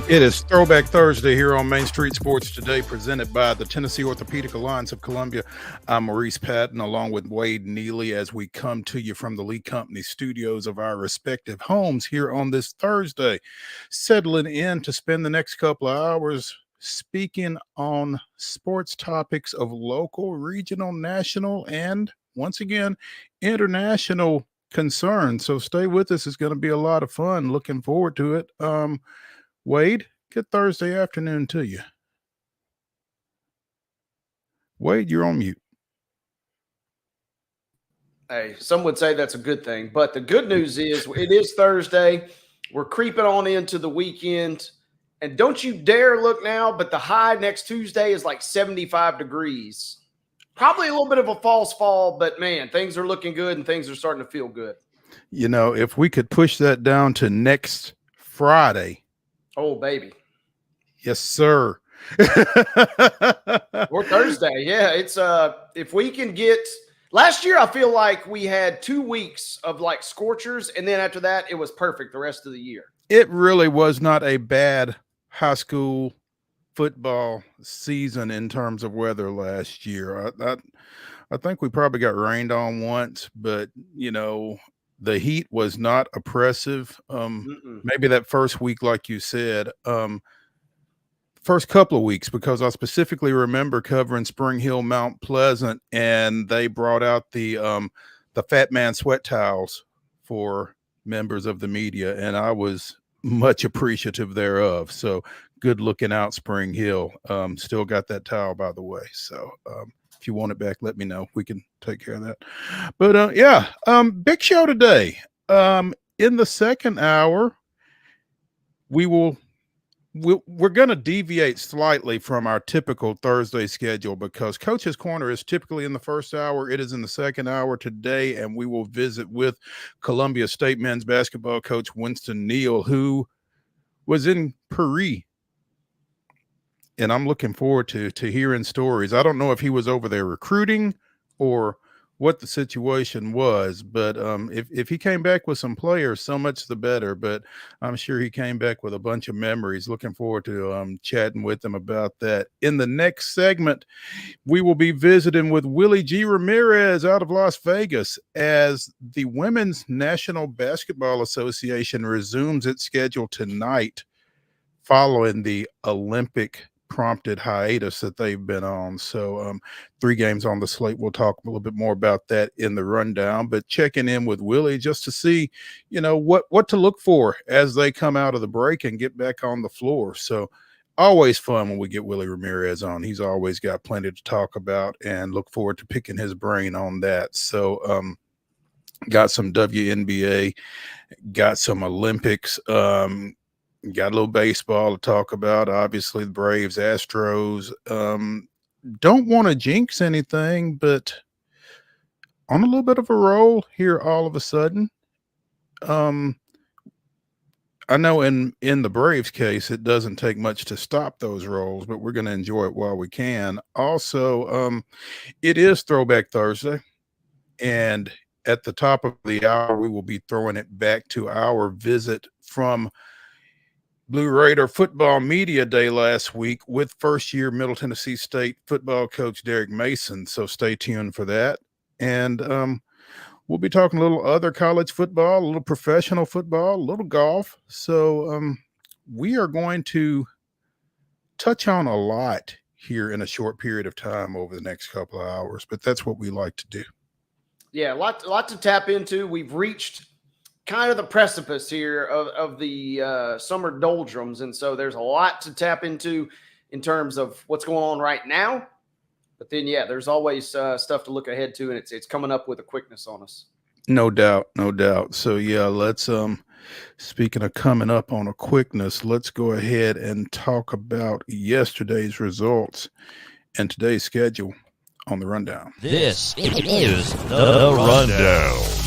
It is Throwback Thursday here on Main Street Sports Today, presented by the Tennessee Orthopedic Alliance of Columbia. I'm Maurice Patton, along with Wade Neely, as we come to you from the Lee Company studios of our respective homes here on this Thursday, settling in to spend the next couple of hours speaking on sports topics of local, regional, national, and once again, international concern. So stay with us. It's going to be a lot of fun. Looking forward to it. Wade, good Thursday afternoon to you. Wade, you're on mute. Hey, some would say that's a good thing, but the good news is it is Thursday. We're creeping on into the weekend, and don't you dare look now, but the high next Tuesday is like 75 degrees. Probably a little bit of a false fall, but man, things are looking good and things are starting to feel good. You know, if we could push that down to next Friday. Oh, baby. Yes, sir. Or Thursday. Yeah, it's if we can get last year, I feel like we had 2 weeks of like scorchers, and then after that, it was perfect the rest of the year. It really was not a bad high school football season in terms of weather last year. I think we probably got rained on once, but you know, the heat was not oppressive. Maybe that first week, like you said, first couple of weeks, because I specifically remember covering Spring Hill, Mount Pleasant, and they brought out the Fat Man sweat towels for members of the media, and I was much appreciative thereof. So good looking out, Spring Hill. Still got that towel, by the way. So if you want it back, let me know. We can take care of that. But big show today. In the second hour, we're going to deviate slightly from our typical Thursday schedule because Coach's Corner is typically in the first hour. It is in the second hour today, and we will visit with Columbia State men's basketball coach Winston NEAL, who was in Paris. And I'm looking forward to hearing stories. I don't know if he was over there recruiting or what the situation was, but if he came back with some players, so much the better. But I'm sure he came back with a bunch of memories. Looking forward to chatting with him about that. In the next segment, we will be visiting with Willie G. Ramirez out of Las Vegas as the Women's National Basketball Association resumes its schedule tonight following the Olympic prompted hiatus that they've been on. So 3 games on the slate. We'll talk a little bit more about that in the rundown, but checking in with Willie just to see, you know, what to look for as they come out of the break and get back on the floor. So always fun when we get Willie Ramirez on. He's always got plenty to talk about, and look forward to picking his brain on that. So got some WNBA, got some Olympics, got a little baseball to talk about. Obviously, the Braves, Astros. Don't want to jinx anything, but on a little bit of a roll here all of a sudden. I know in the Braves case, it doesn't take much to stop those rolls, but we're going to enjoy it while we can. Also, it is Throwback Thursday, and at the top of the hour, we will be throwing it back to our visit from Blue Raider Football Media Day last week with first-year Middle Tennessee State football coach Derek Mason. So stay tuned for that. And we'll be talking a little other college football, a little professional football, a little golf. So we are going to touch on a lot here in a short period of time over the next couple of hours, but that's what we like to do. Yeah, a lot to tap into. We've reached kind of the precipice here of the summer doldrums. And so there's a lot to tap into in terms of what's going on right now. But then, yeah, there's always stuff to look ahead to, and it's coming up with a quickness on us. No doubt. No doubt. So, yeah, let's speaking of coming up on a quickness, let's go ahead and talk about yesterday's results and today's schedule on the rundown. This is the rundown.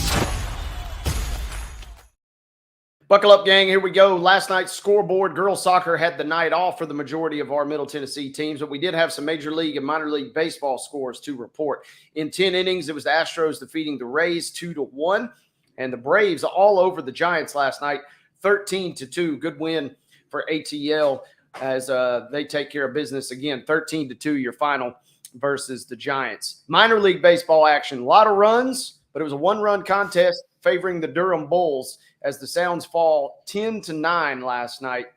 Buckle up, gang. Here we go. Last night's scoreboard. Girls soccer had the night off for the majority of our Middle Tennessee teams, but we did have some Major League and Minor League Baseball scores to report. In 10 innings, it was the Astros defeating the Rays 2-1, and the Braves all over the Giants last night, 13-2. Good win for ATL as they take care of business again. 13-2 your final versus the Giants. Minor league baseball action. A lot of runs, but it was a one-run contest favoring the Durham Bulls as the Sounds fall 10-9 last night.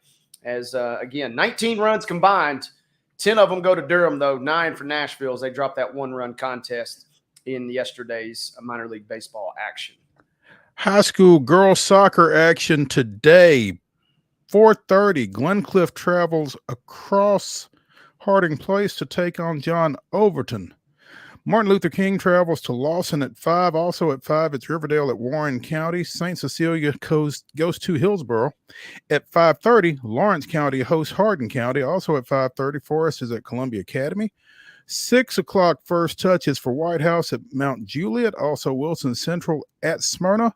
As, again, 19 runs combined. 10 of them go to Durham, though. 9 for Nashville as they dropped that one-run contest in yesterday's minor league baseball action. High school girls soccer action today. 4:30, Glencliff travels across Harding Place to take on John Overton. Martin Luther King travels to Lawson at 5. Also at 5, it's Riverdale at Warren County. St. Cecilia goes to Hillsboro. At 5:30, Lawrence County hosts Hardin County. Also at 5:30, Forest is at Columbia Academy. 6 o'clock first touch is for White House at Mount Juliet. Also Wilson Central at Smyrna.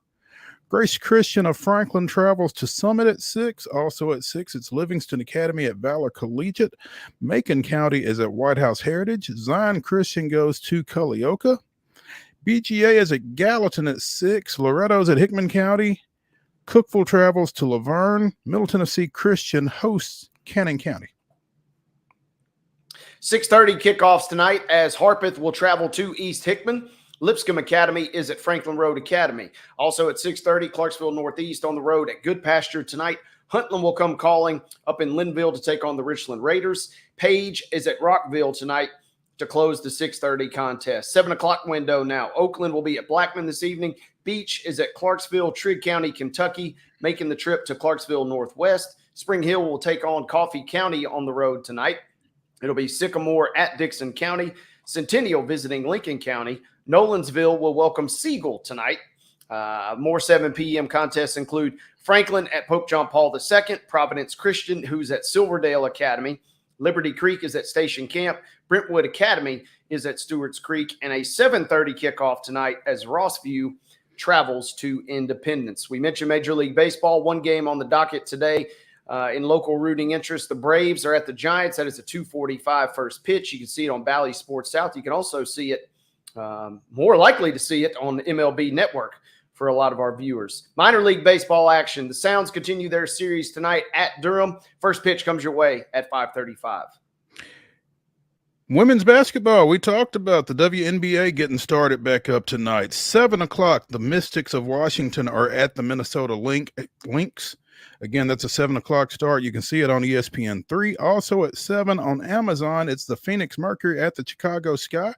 Grace Christian of Franklin travels to Summit at 6. Also at 6, it's Livingston Academy at Valor Collegiate. Macon County is at White House Heritage. Zion Christian goes to Culleoka. BGA is at Gallatin at 6. Loretto's at Hickman County. Cookville travels to Laverne. Middle Tennessee Christian hosts Cannon County. 6:30 kickoffs tonight as Harpeth will travel to East Hickman. Lipscomb Academy is at Franklin Road Academy. Also at 6:30, Clarksville Northeast on the road at Good Pasture tonight. Huntland will come calling up in Linville to take on the Richland Raiders. Page is at Rockville tonight to close the 6:30 contest. 7 o'clock window now. Oakland will be at Blackman this evening. Beach is at Clarksville, Trigg County, Kentucky, making the trip to Clarksville Northwest. Spring Hill will take on Coffee County on the road tonight. It'll be Sycamore at Dixon County. Centennial visiting Lincoln County. Nolensville will welcome Siegel tonight. More 7 p.m. contests include Franklin at Pope John Paul II, Providence Christian, who's at Silverdale Academy. Liberty Creek is at Station Camp. Brentwood Academy is at Stewart's Creek. And a 7:30 kickoff tonight as Rossview travels to Independence. We mentioned Major League Baseball. One game on the docket today. In local rooting interest, the Braves are at the Giants. That is a 2:45 first pitch. You can see it on Bally Sports South. You can also see it, more likely to see it on the MLB Network for a lot of our viewers. Minor league baseball action. The Sounds continue their series tonight at Durham. First pitch comes your way at 5:35. Women's basketball, we talked about the WNBA getting started back up tonight. 7 o'clock, the Mystics of Washington are at the Minnesota Lynx. Again, that's a 7 o'clock start. You can see it on ESPN3. Also at 7 on Amazon, it's the Phoenix Mercury at the Chicago Sky.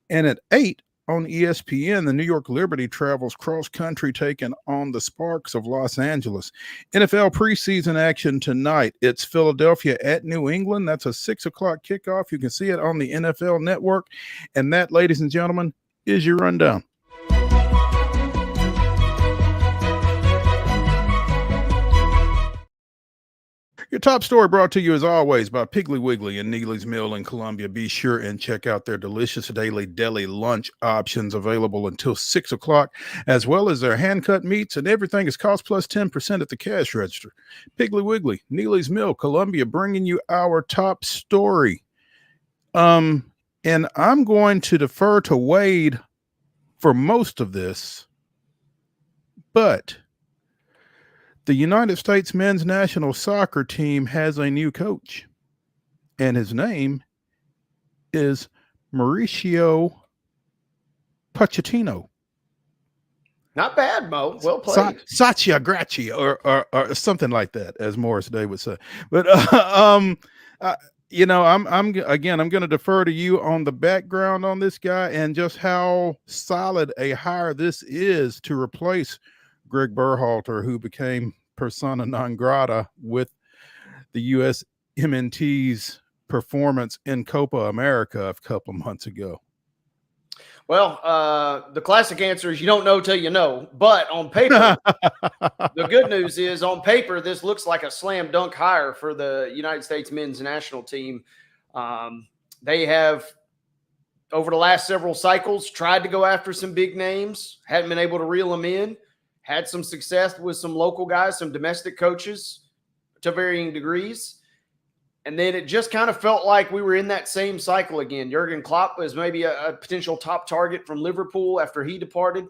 And at 8 on ESPN, the New York Liberty travels cross-country taking on the Sparks of Los Angeles. NFL preseason action tonight. It's Philadelphia at New England. That's a 6 o'clock kickoff. You can see it on the NFL Network. And that, ladies and gentlemen, is your rundown. Your top story brought to you, as always, by Piggly Wiggly and Neely's Mill in Columbia. Be sure and check out their delicious daily deli lunch options available until 6 o'clock, as well as their hand-cut meats, and everything is cost plus 10% at the cash register. Piggly Wiggly, Neely's Mill, Columbia, bringing you our top story. And I'm going to defer to Wade for most of this, but the United States men's national soccer team has a new coach, and his name is Mauricio Pochettino. Not bad, Mo. Well played. Sacha Gracia or something like that, as Morris Day would say. But you know, I'm going to defer to you on the background on this guy and just how solid a hire this is to replace Greg Berhalter, who became persona non grata with the USMNT's performance in Copa America a couple of months ago. Well, the classic answer is you don't know till you know. But on paper, the good news is on paper, this looks like a slam dunk hire for the United States men's national team. They have, over the last several cycles, tried to go after some big names, hadn't been able to reel them in. Had some success with some local guys, some domestic coaches to varying degrees. And then it just kind of felt like we were in that same cycle again. Jurgen Klopp was maybe a potential top target from Liverpool after he departed.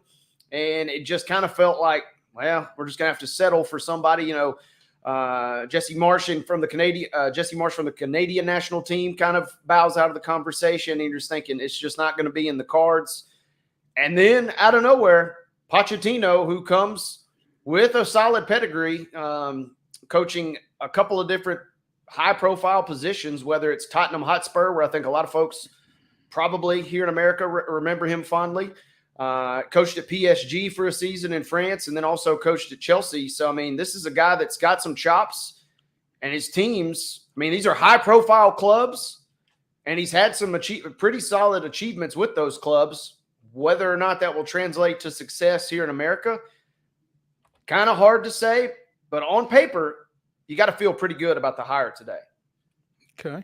And it just kind of felt like, well, we're just going to have to settle for somebody. You know, Jesse Marsh from the Canadian national team kind of bows out of the conversation. And you're just thinking it's just not going to be in the cards. And then out of nowhere, Pochettino, who comes with a solid pedigree, coaching a couple of different high-profile positions, whether it's Tottenham Hotspur, where I think a lot of folks probably here in America remember him fondly, coached at PSG for a season in France, and then also coached at Chelsea. So, I mean, this is a guy that's got some chops, and his teams, I mean, these are high-profile clubs, and he's had some pretty solid achievements with those clubs. Whether or not that will translate to success here in America, kind of hard to say, but on paper, you got to feel pretty good about the hire today. Okay.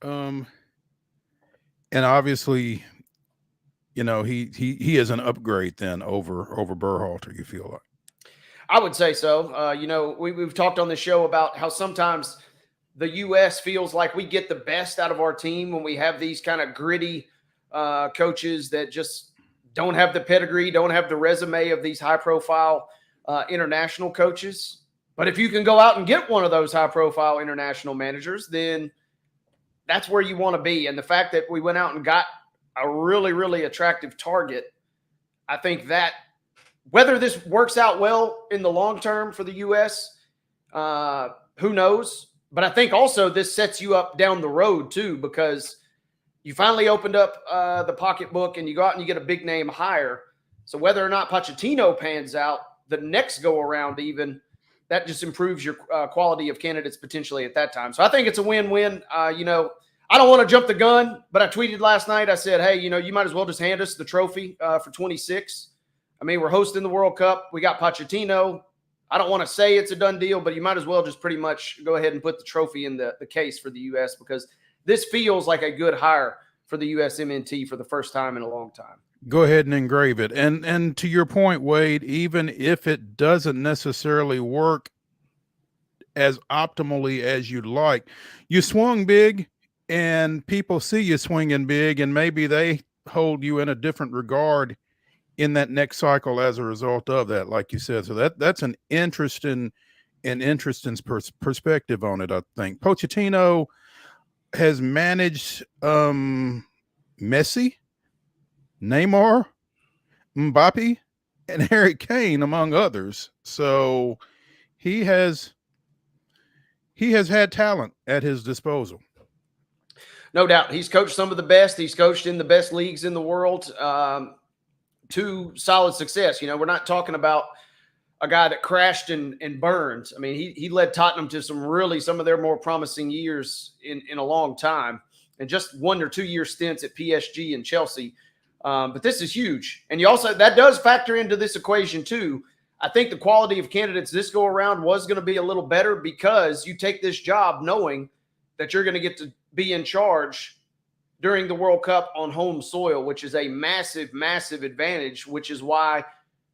And obviously, you know, he is an upgrade then over Berhalter, you feel like? I would say so. You know, we've talked on the show about how sometimes the U.S. feels like we get the best out of our team when we have these kind of gritty coaches that just don't have the pedigree, don't have the resume of these high-profile international coaches. But if you can go out and get one of those high-profile international managers, then that's where you want to be. And the fact that we went out and got a really, really attractive target, I think that whether this works out well in the long term for the U.S., who knows? But I think also this sets you up down the road too, because you finally opened up the pocketbook and you go out and you get a big name hire. So whether or not Pochettino pans out the next go around, even that just improves your quality of candidates potentially at that time. So I think it's a win-win. You know, I don't want to jump the gun, but I tweeted last night. I said, hey, you know, you might as well just hand us the trophy for 26. I mean, we're hosting the World Cup. We got Pochettino. I don't want to say it's a done deal, but you might as well just pretty much go ahead and put the trophy in the case for the U.S. because this feels like a good hire for the USMNT for the first time in a long time. Go ahead and engrave it. And to your point, Wade, even if it doesn't necessarily work as optimally as you'd like, you swung big and people see you swinging big, and maybe they hold you in a different regard in that next cycle as a result of that, like you said. So that's an interesting perspective on it, I think. Pochettino has managed Messi, Neymar, Mbappe, and Harry Kane, among others. So he has had talent at his disposal. No doubt. He's coached some of the best. He's coached in the best leagues in the world to solid success. You know, we're not talking about a guy that crashed and burned. I mean, he led Tottenham to some of their more promising years in a long time, and just 1 or 2 year stints at PSG and Chelsea. But this is huge. And that does factor into this equation too. I think the quality of candidates this go around was going to be a little better because you take this job knowing that you're going to get to be in charge during the World Cup on home soil, which is a massive, massive advantage, which is why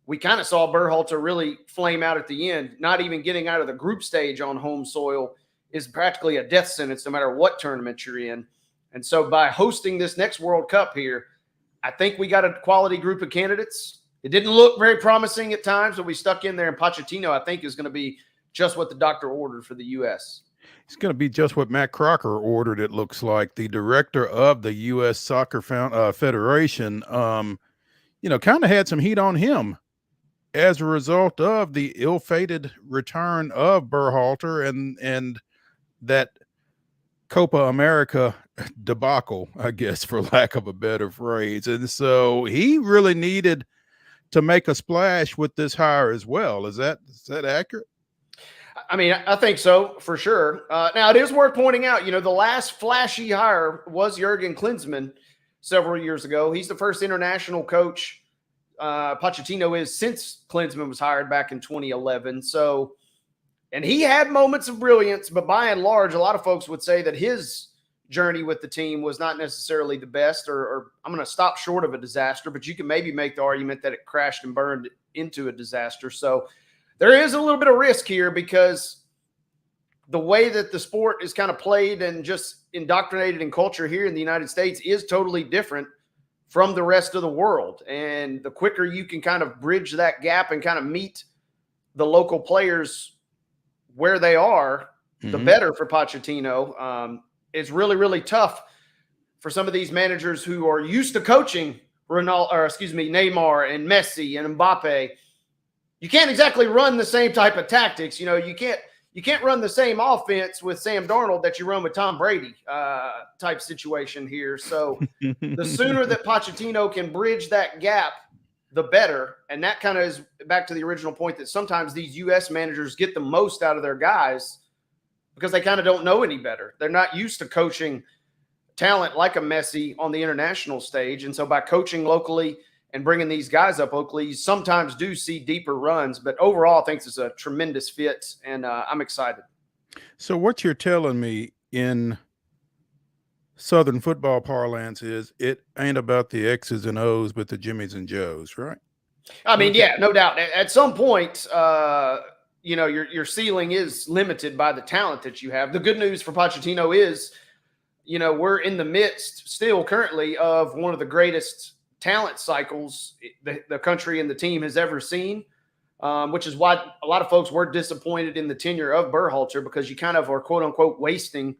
we kind of saw Berhalter really flame out at the end. Not even getting out of the group stage on home soil is practically a death sentence no matter what tournament you're in. And so by hosting this next World Cup here, I think we got a quality group of candidates. It didn't look very promising at times, but we stuck in there, and Pochettino, I think, is going to be just what the doctor ordered for the U.S. It's going to be just what Matt Crocker ordered, it looks like. The director of the U.S. Soccer Federation, you know, kind of had some heat on him as a result of the ill-fated return of Berhalter and that Copa America debacle, I guess, for lack of a better phrase. And so he really needed to make a splash with this hire as well. Is that accurate? I mean, I think so, for sure. Now, it is worth pointing out, you know, the last flashy hire was Jurgen Klinsmann several years ago. He's the first international coach Pochettino is since Klinsmann was hired back in 2011. So, and he had moments of brilliance, but by and large, a lot of folks would say that his journey with the team was not necessarily the best, or I'm going to stop short of a disaster, but you can maybe make the argument that it crashed and burned into a disaster. So there is a little bit of risk here because the way that the sport is kind of played and just indoctrinated in culture here in the United States is totally different from the rest of the world. And the quicker you can kind of bridge that gap and kind of meet the local players where they are, the better for Pochettino. It's really, really tough for some of these managers who are used to coaching Neymar and Messi and Mbappe. You can't exactly run the same type of tactics. You can't run the same offense with Sam Darnold that you run with Tom Brady type situation here. So the sooner that Pochettino can bridge that gap, the better. And that kind of is back to the original point that sometimes these U.S. managers get the most out of their guys because they kind of don't know any better. They're not used to coaching talent like a Messi on the international stage. And so by coaching locally and bringing these guys up locally, you sometimes do see deeper runs. But overall, I think it's a tremendous fit, and I'm excited. So what you're telling me in Southern football parlance is it ain't about the X's and O's, but the Jimmies and Joes, right? I mean, yeah, no doubt. At some point, your ceiling is limited by the talent that you have. The good news for Pochettino is, we're in the midst still currently of one of the greatest talent cycles the country and the team has ever seen, which is why a lot of folks were disappointed in the tenure of Berhalter, because you kind of are, quote unquote, wasting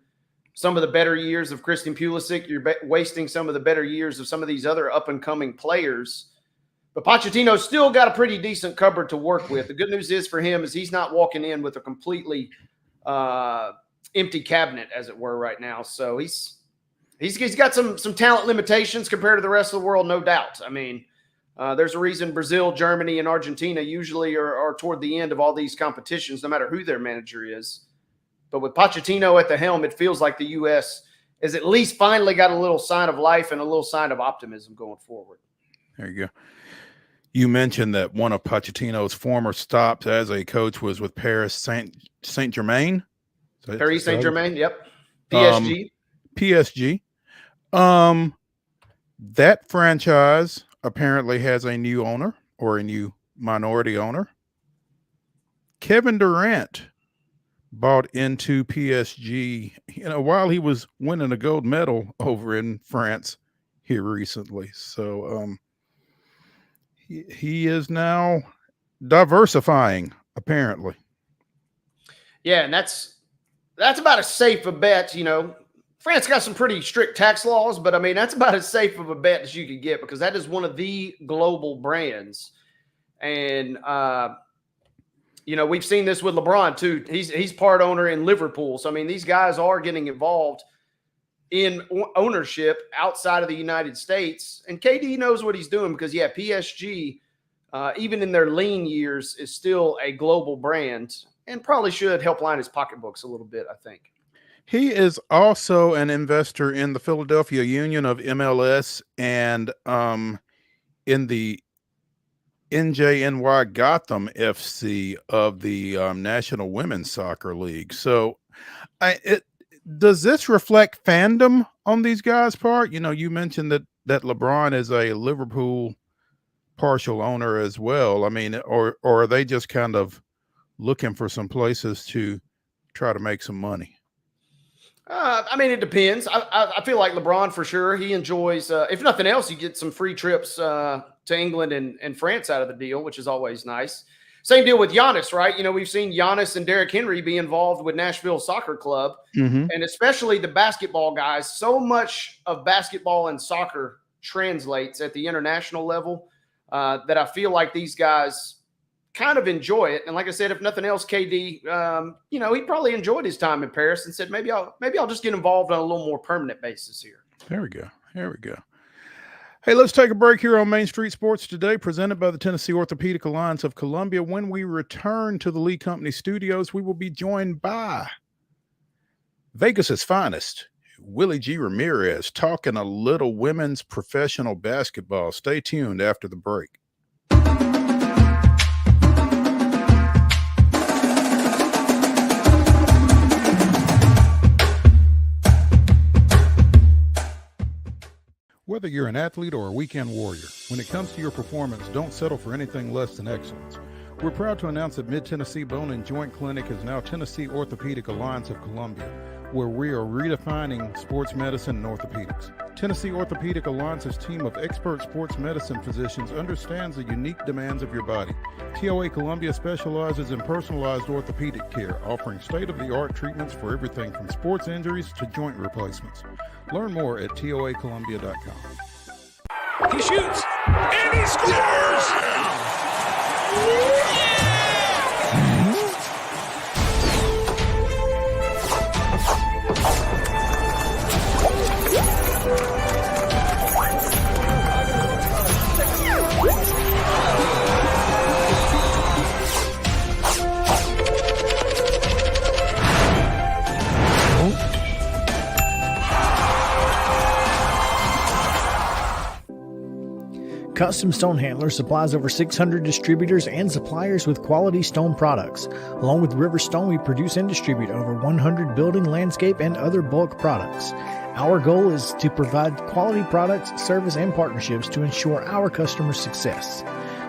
some of the better years of Christian Pulisic. You're wasting some of the better years of some of these other up and coming players. But Pochettino's still got a pretty decent cupboard to work with. The good news is for him is he's not walking in with a completely empty cabinet, as it were, right now. So he's got some talent limitations compared to the rest of the world, no doubt. I mean, there's a reason Brazil, Germany, and Argentina usually are toward the end of all these competitions, no matter who their manager is. But with Pochettino at the helm, it feels like the U.S. has at least finally got a little sign of life and a little sign of optimism going forward. There you go. You mentioned that one of Pochettino's former stops as a coach was with Paris Saint-Germain. Paris Saint-Germain, yep. PSG. PSG. That franchise apparently has a new owner, or a new minority owner. Kevin Durant bought into PSG, while he was winning a gold medal over in France here recently. So he is now diversifying, apparently. Yeah, and that's about as safe a bet. France got some pretty strict tax laws, but I mean, that's about as safe of a bet as you could get, because that is one of the global brands. And, we've seen this with LeBron too. He's part owner in Liverpool. So, I mean, these guys are getting involved in ownership outside of the United States. And KD knows what he's doing, because, yeah, PSG, even in their lean years, is still a global brand and probably should help line his pocketbooks a little bit, I think. He is also an investor in the Philadelphia Union of MLS and in the NJNY Gotham FC of the National Women's Soccer League. So does this reflect fandom on these guys' part? You mentioned that LeBron is a Liverpool partial owner as well. I mean, or are they just kind of looking for some places to try to make some money? I mean, it depends. I feel like LeBron, for sure, he enjoys, if nothing else, you get some free trips to England and France out of the deal, which is always nice. Same deal with Giannis, right? We've seen Giannis and Derrick Henry be involved with Nashville Soccer Club, and especially the basketball guys. So much of basketball and soccer translates at the international level that I feel like these guys kind of enjoy it. And like I said, if nothing else, KD, he probably enjoyed his time in Paris and said, maybe I'll just get involved on a little more permanent basis here. There we go. Hey, let's take a break here on Main Street Sports Today, presented by the Tennessee Orthopedic Alliance of Columbia. When we return to the Lee Company studios, we will be joined by Vegas's finest, Willie G. Ramirez, talking a little women's professional basketball. Stay tuned after the break. Whether you're an athlete or a weekend warrior, when it comes to your performance, don't settle for anything less than excellence. We're proud to announce that Mid-Tennessee Bone and Joint Clinic is now Tennessee Orthopedic Alliance of Columbia, where we are redefining sports medicine and orthopedics. Tennessee Orthopedic Alliance's team of expert sports medicine physicians understands the unique demands of your body TOA Columbia specializes in personalized orthopedic care, offering state-of-the-art treatments for everything from sports injuries to joint replacements. Learn more at toacolumbia.com. He shoots, and he scores! Custom Stone Handler supplies over 600 distributors and suppliers with quality stone products. Along with River Stone, we produce and distribute over 100 building, landscape, and other bulk products. Our goal is to provide quality products, service, and partnerships to ensure our customers' success.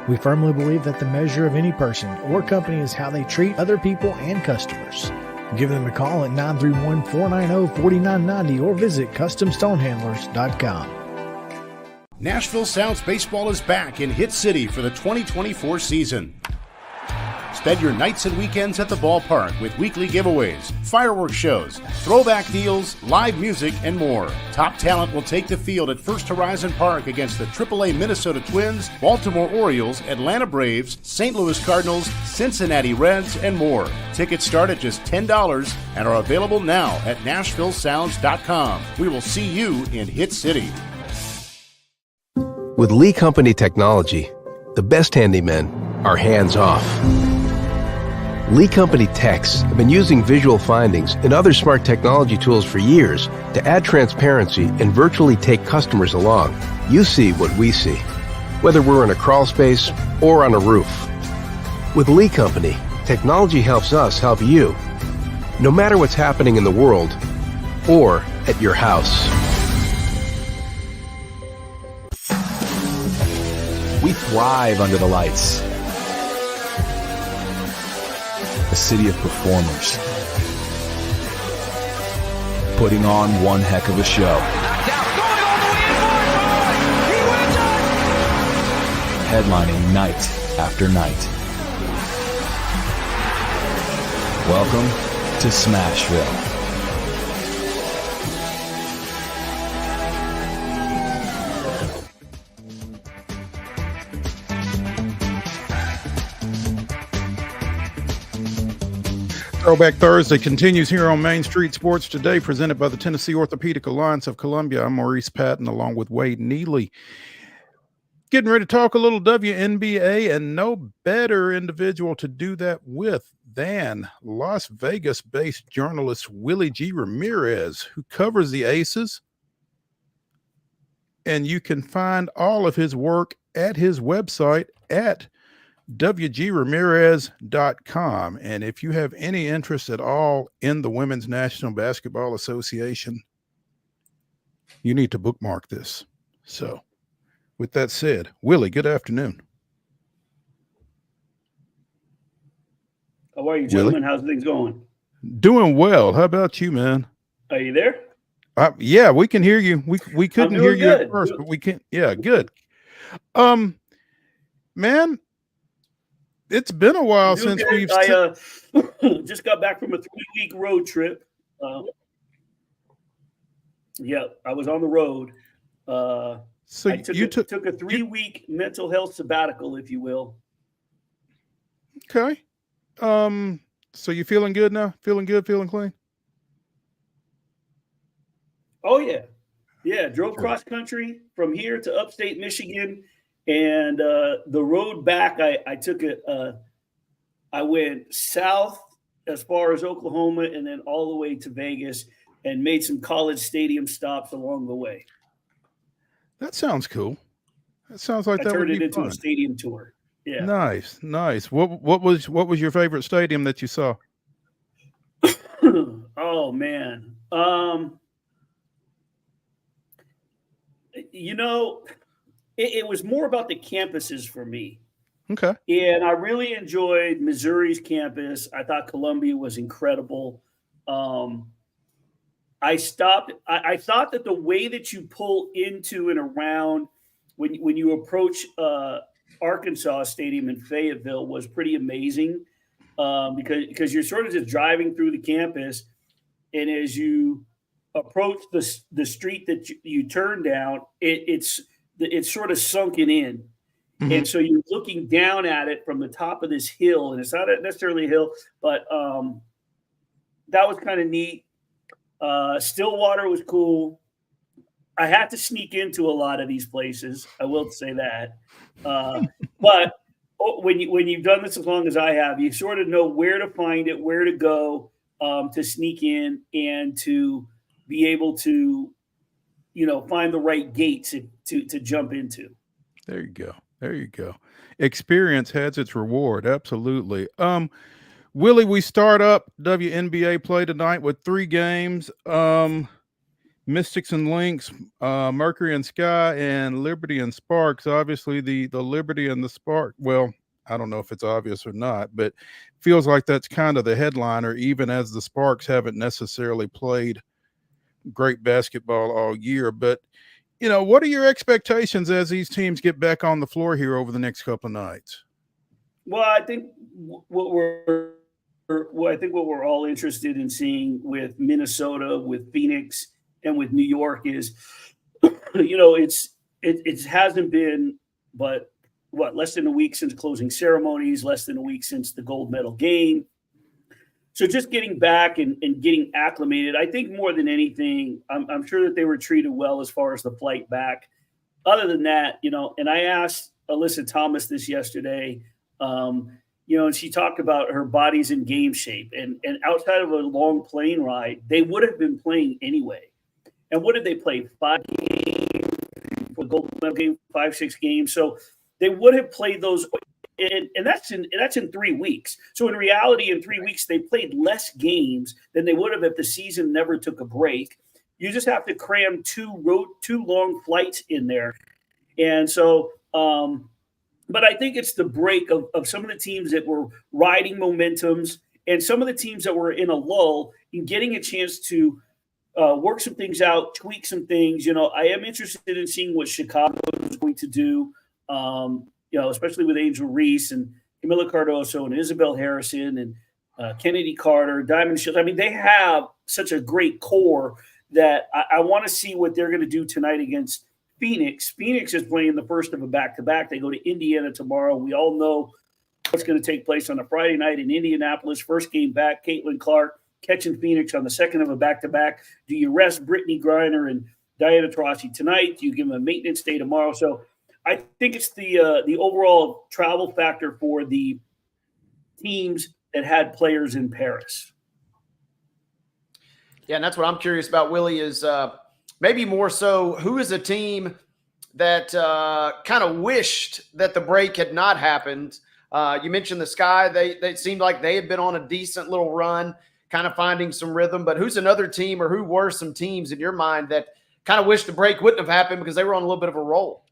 We firmly believe that the measure of any person or company is how they treat other people and customers. Give them a call at 931-490-4990 or visit CustomStonehandlers.com. Nashville Sounds Baseball is back in Hit City for the 2024 season. Spend your nights and weekends at the ballpark with weekly giveaways, fireworks shows, throwback deals, live music, and more. Top talent will take the field at First Horizon Park against the AAA Minnesota Twins, Baltimore Orioles, Atlanta Braves, St. Louis Cardinals, Cincinnati Reds, and more. Tickets start at just $10 and are available now at NashvilleSounds.com. We will see you in Hit City. With Lee Company technology, the best handymen are hands-off. Lee Company techs have been using visual findings and other smart technology tools for years to add transparency and virtually take customers along. You see what we see, whether we're in a crawl space or on a roof. With Lee Company, technology helps us help you, no matter what's happening in the world or at your house. We thrive under the lights. A city of performers. Putting on one heck of a show. Headlining night after night. Welcome to Smashville. Throwback Thursday continues here on Main Street Sports Today, presented by the Tennessee Orthopedic Alliance of Columbia. I'm Maurice Patton, along with Wade Neely. Getting ready to talk a little WNBA, and no better individual to do that with than Las Vegas-based journalist Willie G. Ramirez, who covers the Aces. And you can find all of his work at his website at wgramirez.com. And if you have any interest at all in the Women's National Basketball Association, you need to bookmark this. So with that said, Willie, good afternoon. How are you, gentlemen? How's things going? Doing well. How about you, man? Are you there? Yeah, we can hear you. We couldn't hear you at first, but we can. Yeah, good. Man, it's been a while since we've. I just got back from a 3-week road trip. Yeah, I was on the road. So I took a 3-week mental health sabbatical, if you will. Okay. So you feeling good now? Feeling good? Feeling clean? Oh yeah, yeah. Drove cross country from here to upstate Michigan. And the road back, I took it. I went south as far as Oklahoma, and then all the way to Vegas, and made some college stadium stops along the way. That sounds cool. That sounds like that would be fun. Turned it into a stadium tour. Yeah. Nice, nice. What was your favorite stadium that you saw? Oh man. It was more about the campuses for me. Okay. And I really enjoyed Missouri's campus. I thought Columbia was incredible. I thought that the way that you pull into and around when you approach Arkansas Stadium in Fayetteville was pretty amazing because you're sort of just driving through the campus, and as you approach the street that you turn down, it's sort of sunken in. Mm-hmm. And so you're looking down at it from the top of this hill, and it's not necessarily a hill, but that was kind of neat. Stillwater was cool. I had to sneak into a lot of these places. I will say that. But when you've done this as long as I have, you sort of know where to find it, where to go to sneak in, and to be able to, find the right gates to jump into. There you go. There you go. Experience has its reward. Absolutely. Willie, we start up WNBA play tonight with 3 games. Mystics and Lynx, Mercury and Sky, and Liberty and Sparks. Obviously, the Liberty and the Spark. Well, I don't know if it's obvious or not, but feels like that's kind of the headliner, even as the Sparks haven't necessarily played great basketball all year. But what are your expectations as these teams get back on the floor here over the next couple of nights? Well, I think what we're all interested in seeing with Minnesota, with Phoenix, and with New York is, it hasn't been but less than a week since closing ceremonies, less than a week since the gold medal game. So just getting back and getting acclimated, I think more than anything, I'm sure that they were treated well as far as the flight back. Other than that, and I asked Alyssa Thomas this yesterday, and she talked about her body's in game shape. And outside of a long plane ride, they would have been playing anyway. And what did they play? 5 games for the gold medal game, 5-6 games. So they would have played those. And that's in 3 weeks. So in reality, in 3 weeks, they played less games than they would have if the season never took a break. You just have to cram 2 long flights in there. And so, but I think it's the break of some of the teams that were riding momentums and some of the teams that were in a lull in getting a chance to work some things out, tweak some things. I am interested in seeing what Chicago is going to do. Especially with Angel Reese and Camila Cardoso and Isabel Harrison and Kennedy Carter, Diamond Shields. I mean, they have such a great core that I want to see what they're going to do tonight against Phoenix. Phoenix is playing the first of a back-to-back. They go to Indiana tomorrow. We all know what's going to take place on a Friday night in Indianapolis. First game back, Caitlin Clark catching Phoenix on the second of a back-to-back. Do you rest Brittany Griner and Diana Taurasi tonight? Do you give them a maintenance day tomorrow? So I think it's the overall travel factor for the teams that had players in Paris. Yeah, and that's what I'm curious about, Willie, is maybe more so who is a team that kind of wished that the break had not happened. You mentioned the Sky. They seemed like they had been on a decent little run, kind of finding some rhythm. But who's another team, or who were some teams in your mind that kind of wished the break wouldn't have happened because they were on a little bit of a roll?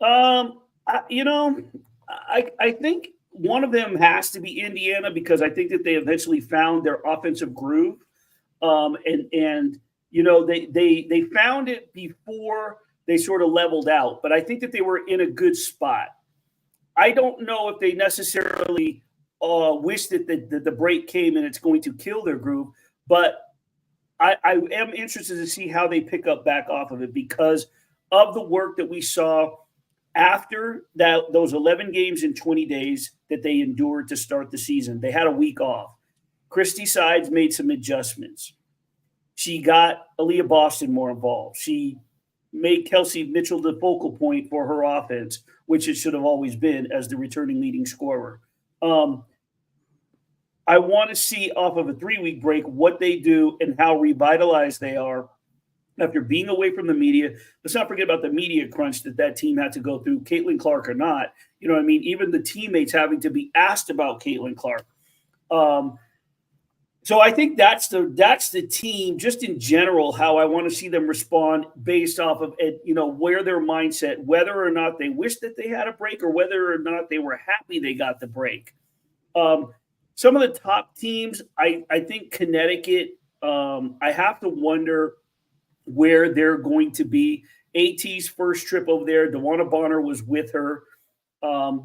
I think one of them has to be Indiana because I think that they eventually found their offensive groove. They found it before they sort of leveled out, but I think that they were in a good spot. I don't know if they necessarily wish that the break came and it's going to kill their groove, but I am interested to see how they pick up back off of it because of the work that we saw after those 11 games in 20 days that they endured to start the season. They had a week off. Christy Sides made some adjustments. She got Aaliyah Boston more involved. She made Kelsey Mitchell the focal point for her offense, which it should have always been as the returning leading scorer. I want to see off of a 3-week break what they do and how revitalized they are after being away from the media. Let's not forget about the media crunch that team had to go through, Caitlin Clark or not. You know what I mean? Even the teammates having to be asked about Caitlin Clark. So I think that's the team just in general, how I want to see them respond based off of, where their mindset, whether or not they wish that they had a break or whether or not they were happy they got the break. Some of the top teams, I think Connecticut, I have to wonder where they're going to be AT's first trip over there. DeWanna Bonner was with her.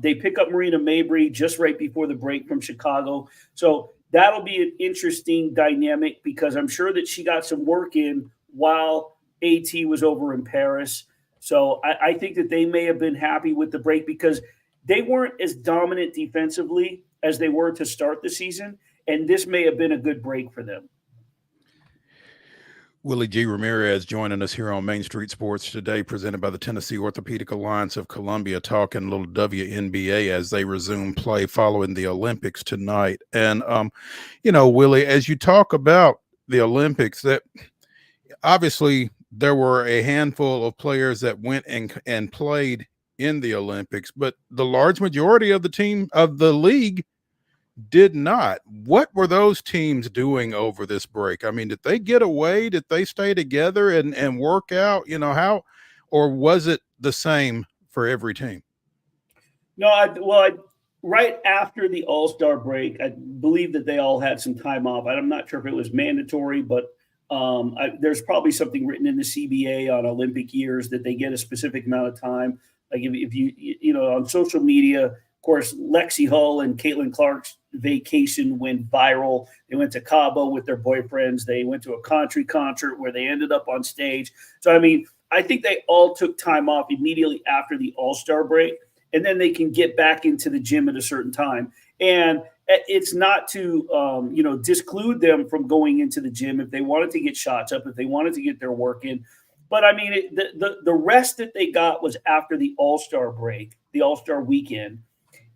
They pick up Marina Mabry just right before the break from Chicago. So that'll be an interesting dynamic because I'm sure that she got some work in while AT was over in Paris. So I think that they may have been happy with the break because they weren't as dominant defensively as they were to start the season. And this may have been a good break for them. Willie G. Ramirez joining us here on Main Street Sports today, presented by the Tennessee Orthopedic Alliance of Columbia, talking a little WNBA as they resume play following the Olympics tonight. And, Willie, as you talk about the Olympics, that obviously there were a handful of players that went and played in the Olympics, but the large majority of the league did not. What were those teams doing over this break? I mean, did they get away? Did they stay together and work out? How, or was it the same for every team? No, right after the All-Star break, I believe that they all had some time off. I'm not sure if it was mandatory, but there's probably something written in the CBA on Olympic years that they get a specific amount of time. Like if you on social media, of course, Lexi Hull and Caitlin Clark's vacation went viral. They went to Cabo with their boyfriends. They went to a country concert where they ended up on stage. So, I mean, I think they all took time off immediately after the All-Star break, and then they can get back into the gym at a certain time. And it's not to, disclude them from going into the gym if they wanted to get shots up, if they wanted to get their work in. But, I mean, the rest that they got was after the All-Star break, the All-Star weekend,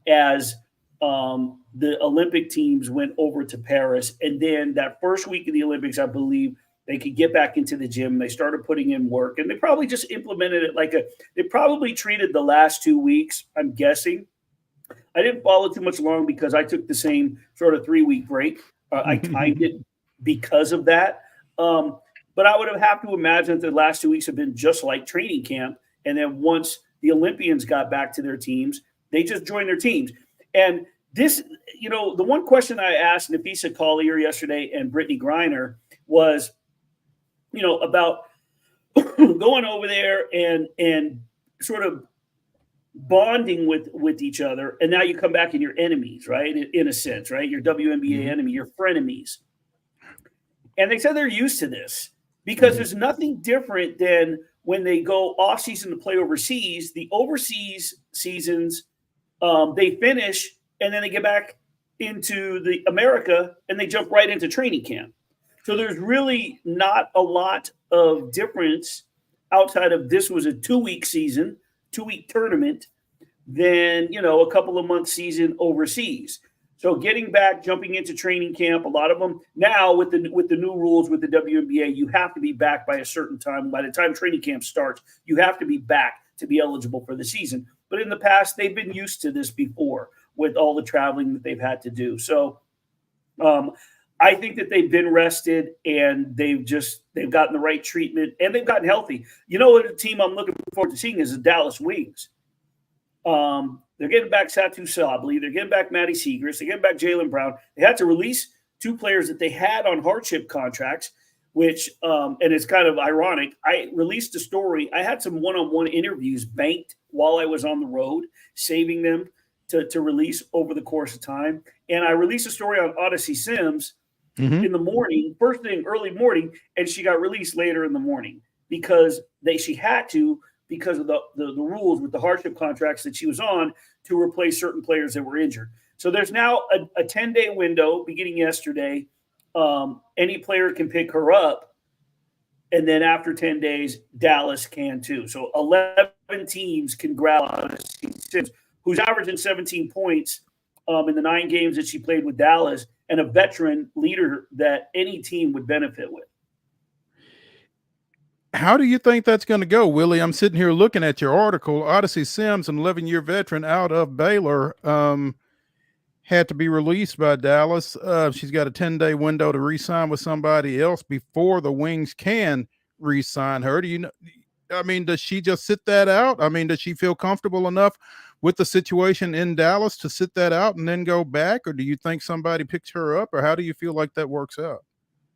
as the Olympic teams went over to Paris. And then that first week of the Olympics, I believe they could get back into the gym. They started putting in work, and they probably just implemented it they probably treated the last 2 weeks, I'm guessing. I didn't follow too much long because I took the same sort of 3-week break. I timed it because of that. But I would have to imagine that the last 2 weeks have been just like training camp. And then once the Olympians got back to their teams, they just joined their teams. And this, the one question I asked Nafisa Collier yesterday and Brittany Griner was, about going over there and sort of bonding with each other. And now you come back and you're enemies, right? In a sense, right? Your WNBA enemy, your frenemies. And they said they're used to this because there's nothing different than when they go off season to play overseas. The overseas seasons, they finish and then they get back into the America and they jump right into training camp. So there's really not a lot of difference outside of this was a 2-week season, 2-week tournament, than, a couple of months season overseas. So getting back, jumping into training camp, a lot of them now with the new rules with the WNBA, you have to be back by a certain time. By the time training camp starts, you have to be back to be eligible for the season. But in the past, they've been used to this before with all the traveling that they've had to do. So I think that they've been rested and they've gotten the right treatment and they've gotten healthy. The team I'm looking forward to seeing is the Dallas Wings. They're getting back Satu Sabli. They're getting back Maddie Segrist. They're getting back Jaylen Brown. They had to release 2 players that they had on hardship contracts, which, and it's kind of ironic. I released a story. I had some one-on-one interviews banked while I was on the road, saving them to release over the course of time. And I released a story on Odyssey Sims in the morning, first thing, early morning, and she got released later in the morning because she had to, because of the rules with the hardship contracts that she was on to replace certain players that were injured. So there's now a 10-day window beginning yesterday. Any player can pick her up. And then after 10 days, Dallas can too. So 11 teams can grab Odyssey Sims, who's averaging 17 points in the 9 games that she played with Dallas, and a veteran leader that any team would benefit with. How do you think that's going to go, Willie? I'm sitting here looking at your article. Odyssey Sims, an 11-year veteran out of Baylor, had to be released by Dallas. She's got a 10-day window to re-sign with somebody else before the Wings can re-sign her. Does she just sit that out? Does she feel comfortable enough with the situation in Dallas to sit that out and then go back? Or do you think somebody picks her up? Or how do you feel like that works out?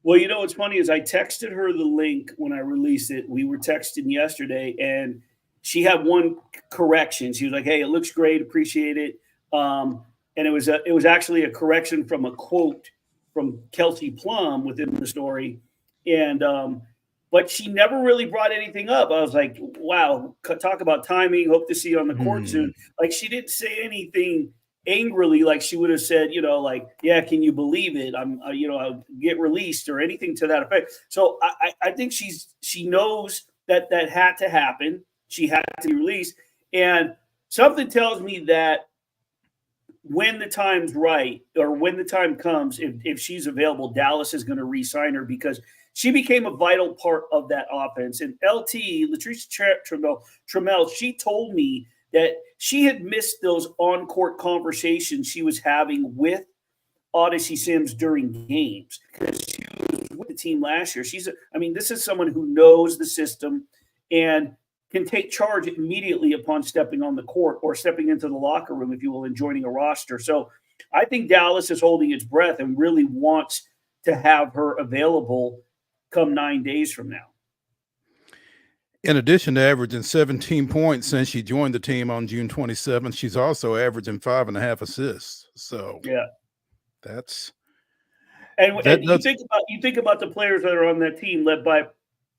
Well, you know what's funny is I texted her the link when I released it. We were texting yesterday, and she had one correction. She was like, "Hey, it looks great, appreciate it." And it was actually a correction from a quote from Kelsey Plum within the story, and but she never really brought anything up. I was like, "Wow, talk about timing. Hope to see you on the court soon." Like she didn't say anything angrily, like she would have said, like, "Yeah, can you believe it? I'll get released," or anything to that effect. So I think she knows that had to happen. She had to be released, and something tells me that when the time's right, or when the time comes, if she's available, Dallas is going to re-sign her because she became a vital part of that offense. And Latrice Trammell, she told me that she had missed those on-court conversations she was having with Odyssey Sims during games because she was with the team last year. This is someone who knows the system and can take charge immediately upon stepping on the court or stepping into the locker room, if you will, and joining a roster. So I think Dallas is holding its breath and really wants to have her available come 9 days from now. In addition to averaging 17 points since she joined the team on June 27th, she's also averaging 5.5 assists. So yeah, that's and you think about the players that are on that team led by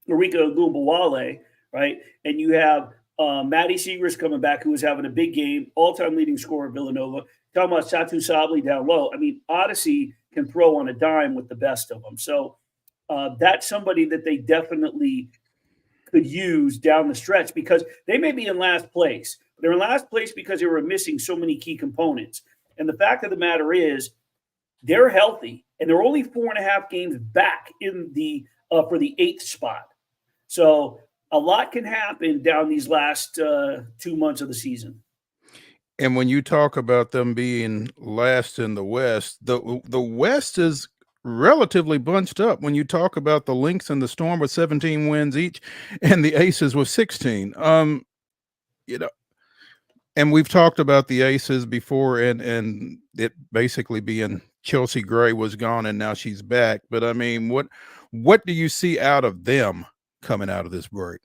Marika Ogunbowale, right? And you have Maddie Segrist coming back, who was having a big game, all-time leading scorer of Villanova. Talking about Satu Sabli down low. Odyssey can throw on a dime with the best of them. So that's somebody that they definitely could use down the stretch because they may be in last place. They're in last place because they were missing so many key components. And the fact of the matter is they're healthy, and they're only 4.5 games back in the for the 8th spot. So a lot can happen down these last 2 months of the season. And when you talk about them being last in the West, the West is relatively bunched up when you talk about the Lynx and the Storm with 17 wins each and the Aces with 16. And we've talked about the Aces before and it basically being Chelsea Gray was gone and now she's back. But what do you see out of them coming out of this break?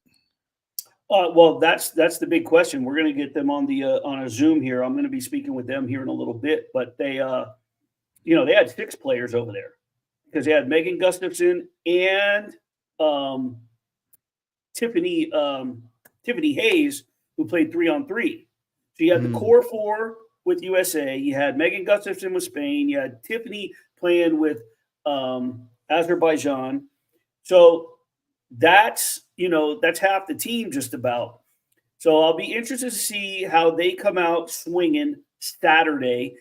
Well, that's the big question. We're going to get them on a Zoom here. I'm going to be speaking with them here in a little bit, but they had 6 players over there because they had Megan Gustafson and Tiffany Hayes, who played 3-on-3. So you had the core 4 with USA. You had Megan Gustafson with Spain. You had Tiffany playing with Azerbaijan. So that's half the team just about. So I'll be interested to see how they come out swinging Saturday.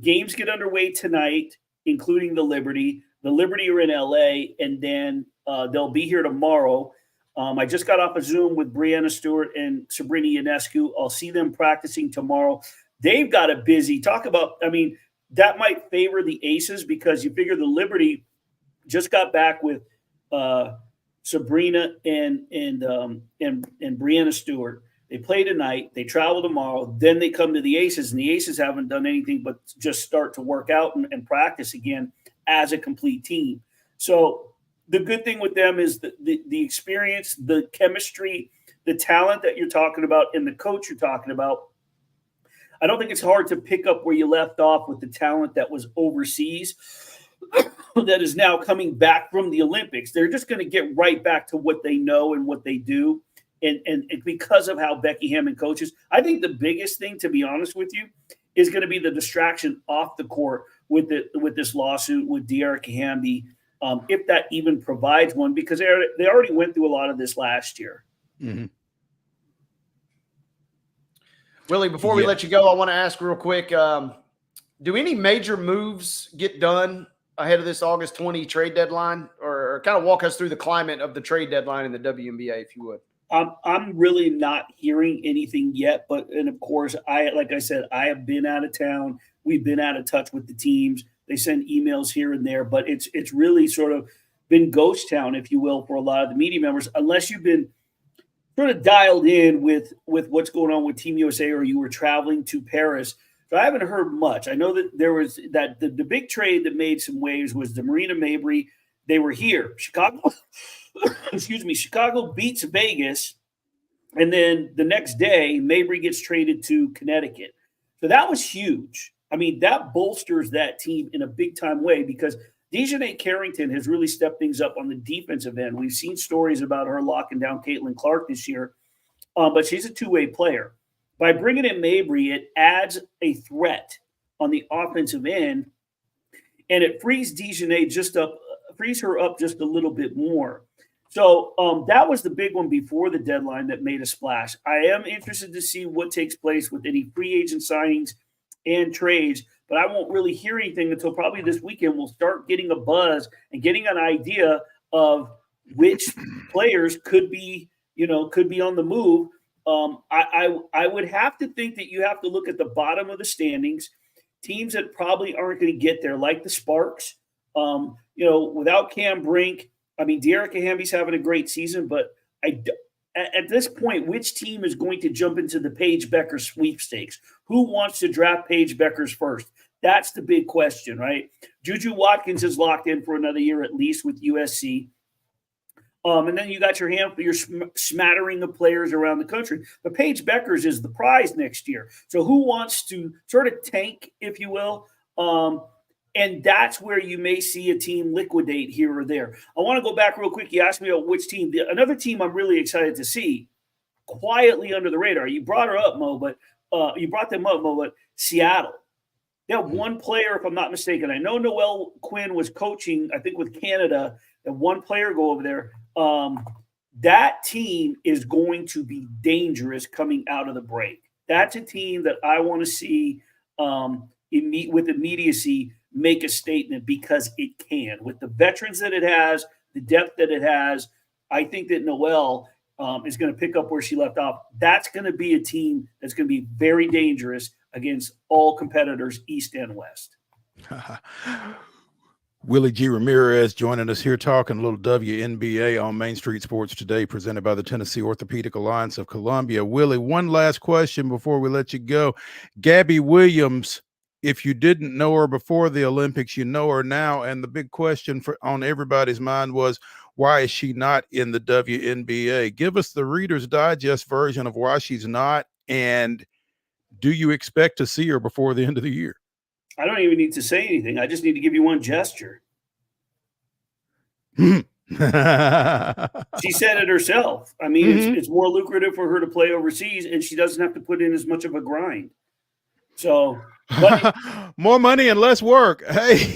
Games get underway tonight, including the Liberty. The Liberty are in LA, and then they'll be here tomorrow. I just got off a Zoom with Brianna Stewart and Sabrina Ionescu. I'll see them practicing tomorrow. They've got a busy that might favor the Aces because you figure the Liberty just got back with Sabrina and Brianna Stewart. They play tonight. They travel tomorrow. Then they come to the Aces, and the Aces haven't done anything but just start to work out and practice again as a complete team. So the good thing with them is the experience, the chemistry, the talent that you're talking about, and the coach you're talking about. I don't think it's hard to pick up where you left off with the talent that was overseas that is now coming back from the Olympics. They're just going to get right back to what they know and what they do. And because of how Becky Hammond coaches, I think the biggest thing, to be honest with you, is going to be the distraction off the court with this lawsuit with De'Erica Hamby, if that even provides one, because they already went through a lot of this last year. Mm-hmm. Willie, before we let you go, I want to ask real quick, do any major moves get done ahead of this August 20 trade deadline, or kind of walk us through the climate of the trade deadline in the WNBA, if you would? I'm really not hearing anything yet, and of course, like I said, I have been out of town. We've been out of touch with the teams. They send emails here and there, but it's really sort of been ghost town, if you will, for a lot of the media members, unless you've been sort of dialed in with what's going on with Team USA or you were traveling to Paris. So I haven't heard much. I know that there was the big trade that made some waves was the Marina Mabry they were here. Chicago, Chicago beats Vegas, and then the next day, Mabry gets traded to Connecticut. So that was huge. I mean, that bolsters that team in a big-time way because Dejanay Carrington has really stepped things up on the defensive end. We've seen stories about her locking down Caitlin Clark this year, but she's a two-way player. By bringing in Mabry, it adds a threat on the offensive end, and it frees frees her up just a little bit more. So that was the big one before the deadline that made a splash. I am interested to see what takes place with any free agent signings and trades, but I won't really hear anything until probably this weekend. We'll start getting a buzz and getting an idea of which players could be on the move. I would have to think that you have to look at the bottom of the standings, teams that probably aren't going to get there, like the Sparks. Without Cam Brink, I mean, Dearica Hamby's having a great season, but at this point, which team is going to jump into the Paige Becker sweepstakes? Who wants to draft Paige Beckers first? That's the big question, right? Juju Watkins is locked in for another year at least with USC. And then you got your smattering of players around the country. But Paige Beckers is the prize next year. So who wants to sort of tank, if you will? And that's where you may see a team liquidate here or there. I want to go back real quick. You asked me about which team. Another team I'm really excited to see, quietly under the radar. You brought them up, Mo, but Seattle. They have one player, if I'm not mistaken. I know Noelle Quinn was coaching, I think, with Canada. And one player go over there. That team is going to be dangerous coming out of the break. That's a team that I want to see with immediacy make a statement because it can. With the veterans that it has, the depth that it has, I think that Noelle is going to pick up where she left off. That's going to be a team that's going to be very dangerous against all competitors, East and West. Willie G. Ramirez joining us here talking a little WNBA on Main Street Sports Today, presented by the Tennessee Orthopedic Alliance of Columbia. Willie, one last question before we let you go. Gabby Williams, if you didn't know her before the Olympics, you know her now. And the big question on everybody's mind was, why is she not in the WNBA? Give us the Reader's Digest version of why she's not, and do you expect to see her before the end of the year? I don't even need to say anything. I just need to give you one gesture. She said it herself. I mean, it's more lucrative for her to play overseas, and she doesn't have to put in as much of a grind. So, more money and less work. Hey,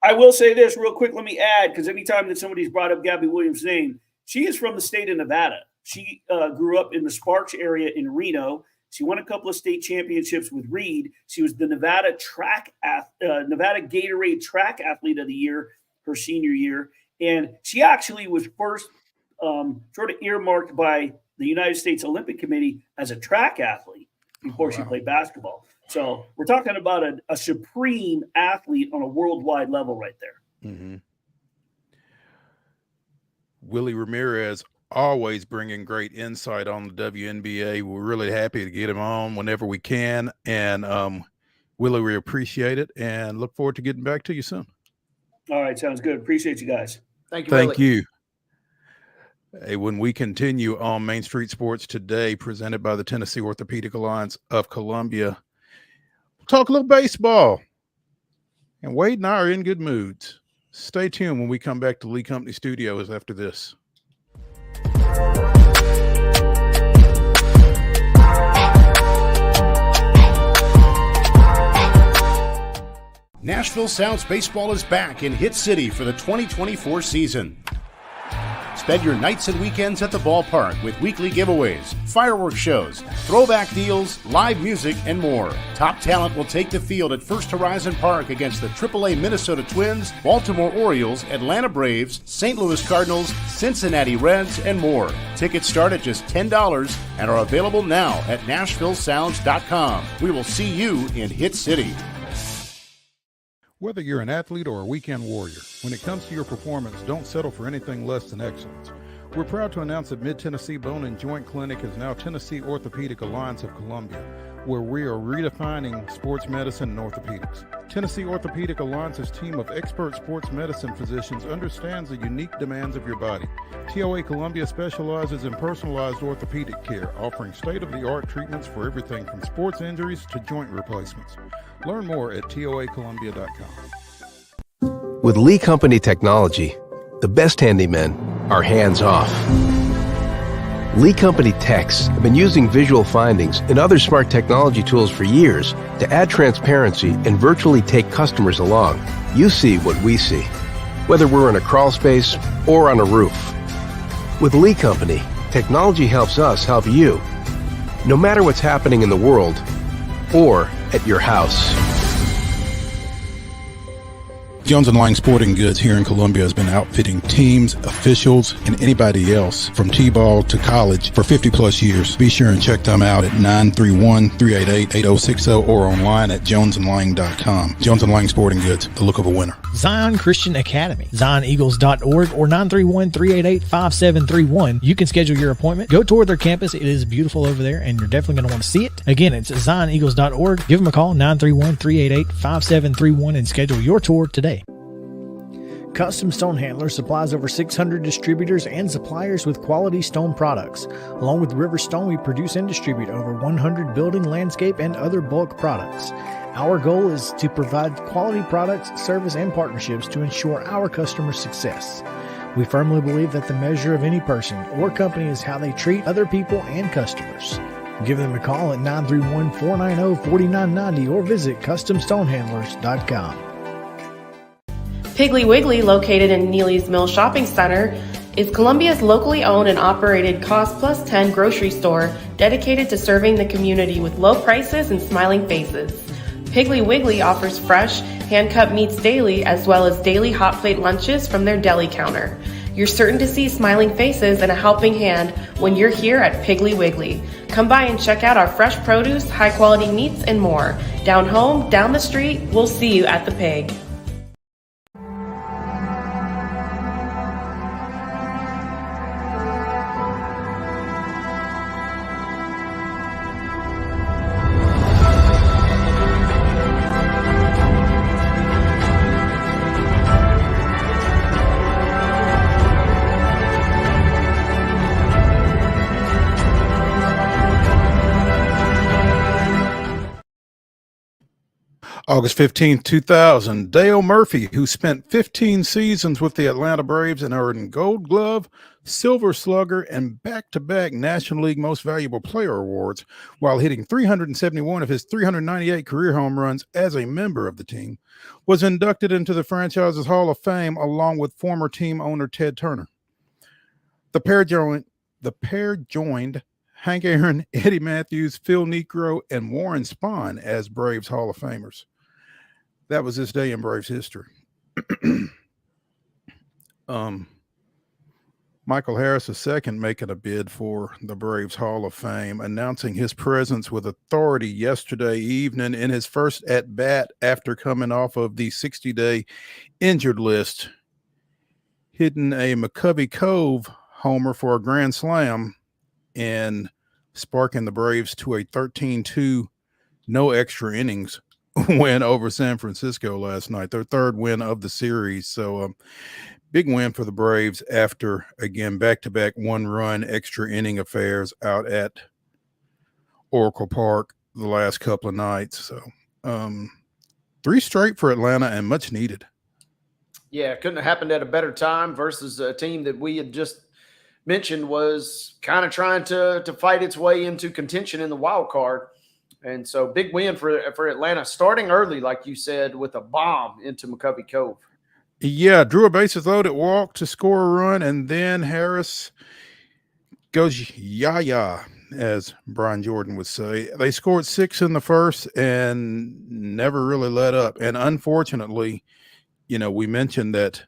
I will say this real quick. Let me add, because anytime that somebody's brought up Gabby Williams' name, she is from the state of Nevada. She grew up in the Sparks area in Reno. She won a couple of state championships with Reed. She was the Nevada Gatorade Track Athlete of the Year her senior year. And she actually was first sort of earmarked by the United States Olympic Committee as a track athlete before she played basketball. So we're talking about a supreme athlete on a worldwide level right there. Mm-hmm. Willie Ramirez, always bringing great insight on the WNBA. We're really happy to get him on whenever we can. And Willie, we appreciate it and look forward to getting back to you soon. All right. Sounds good. Appreciate you guys. Thank you. Thank Willie. you. Hey, when we continue on Main Street Sports Today, presented by the Tennessee Orthopedic Alliance of Columbia, we'll talk a little baseball. And Wade and I are in good moods. Stay tuned when we come back to Lee Company Studios after this. Nashville Sounds Baseball is back in Hit City for the 2024 season. Spend your nights and weekends at the ballpark with weekly giveaways, fireworks shows, throwback deals, live music, and more. Top talent will take the field at First Horizon Park against the AAA Minnesota Twins, Baltimore Orioles, Atlanta Braves, St. Louis Cardinals, Cincinnati Reds, and more. Tickets start at just $10 and are available now at NashvilleSounds.com. We will see you in Hit City. Whether you're an athlete or a weekend warrior, when it comes to your performance, don't settle for anything less than excellence. We're proud to announce that Mid-Tennessee Bone and Joint Clinic is now Tennessee Orthopedic Alliance of Columbia, where we are redefining sports medicine and orthopedics. Tennessee Orthopedic Alliance's team of expert sports medicine physicians understands the unique demands of your body. TOA Columbia specializes in personalized orthopedic care, offering state-of-the-art treatments for everything from sports injuries to joint replacements. Learn more at toacolumbia.com. With Lee Company technology, the best handymen are hands-off. Lee Company techs have been using visual findings and other smart technology tools for years to add transparency and virtually take customers along. You see what we see, whether we're in a crawl space or on a roof. With Lee Company, technology helps us help you, no matter what's happening in the world or at your house. Jones & Lang Sporting Goods here in Columbia has been outfitting teams, officials, and anybody else from T-ball to college for 50 plus years. Be sure and check them out at 931-388-8060 or online at jonesandlang.com. Jones & Lang Sporting Goods, the look of a winner. Zion Christian Academy, zioneagles.org or 931-388-5731. You can schedule your appointment. Go tour their campus. It is beautiful over there, and you're definitely going to want to see it. Again, it's zioneagles.org. Give them a call, 931-388-5731, and schedule your tour today. Custom Stone Handler supplies over 600 distributors and suppliers with quality stone products. Along with River Stone, we produce and distribute over 100 building, landscape, and other bulk products. Our goal is to provide quality products, service, and partnerships to ensure our customers' success. We firmly believe that the measure of any person or company is how they treat other people and customers. Give them a call at 931-490-4990 or visit CustomStonehandlers.com. Piggly Wiggly, located in Neely's Mill Shopping Center, is Columbia's locally owned and operated Cost Plus 10 grocery store dedicated to serving the community with low prices and smiling faces. Piggly Wiggly offers fresh, hand-cut meats daily as well as daily hot plate lunches from their deli counter. You're certain to see smiling faces and a helping hand when you're here at Piggly Wiggly. Come by and check out our fresh produce, high-quality meats, and more. Down home, down the street, we'll see you at the Pig. August 15th, 2000, Dale Murphy, who spent 15 seasons with the Atlanta Braves and earned Gold Glove, Silver Slugger, and back-to-back National League Most Valuable Player awards, while hitting 371 of his 398 career home runs as a member of the team, was inducted into the franchise's Hall of Fame along with former team owner Ted Turner. The pair joined Hank Aaron, Eddie Matthews, Phil Niekro, and Warren Spahn as Braves Hall of Famers. That was this day in Braves history. Michael Harris II making a bid for the Braves Hall of Fame, announcing his presence with authority yesterday evening in his first at-bat after coming off of the 60-day injured list, hitting a McCovey Cove homer for a grand slam and sparking the Braves to a 13-2 no extra innings win over San Francisco last night, their third win of the series. So big win for the Braves after, again, back-to-back one-run extra inning affairs out at Oracle Park the last couple of nights. So 3 straight for Atlanta and much needed. Yeah, it couldn't have happened at a better time versus a team that we had just mentioned was kind of trying to fight its way into contention in the wild card. And so big win for Atlanta, starting early, like you said, with a bomb into McCovey Cove. Yeah, drew a bases loaded walk to score a run, and then Harris goes yah, as Brian Jordan would say. They scored 6 in the first and never really let up. And unfortunately, we mentioned that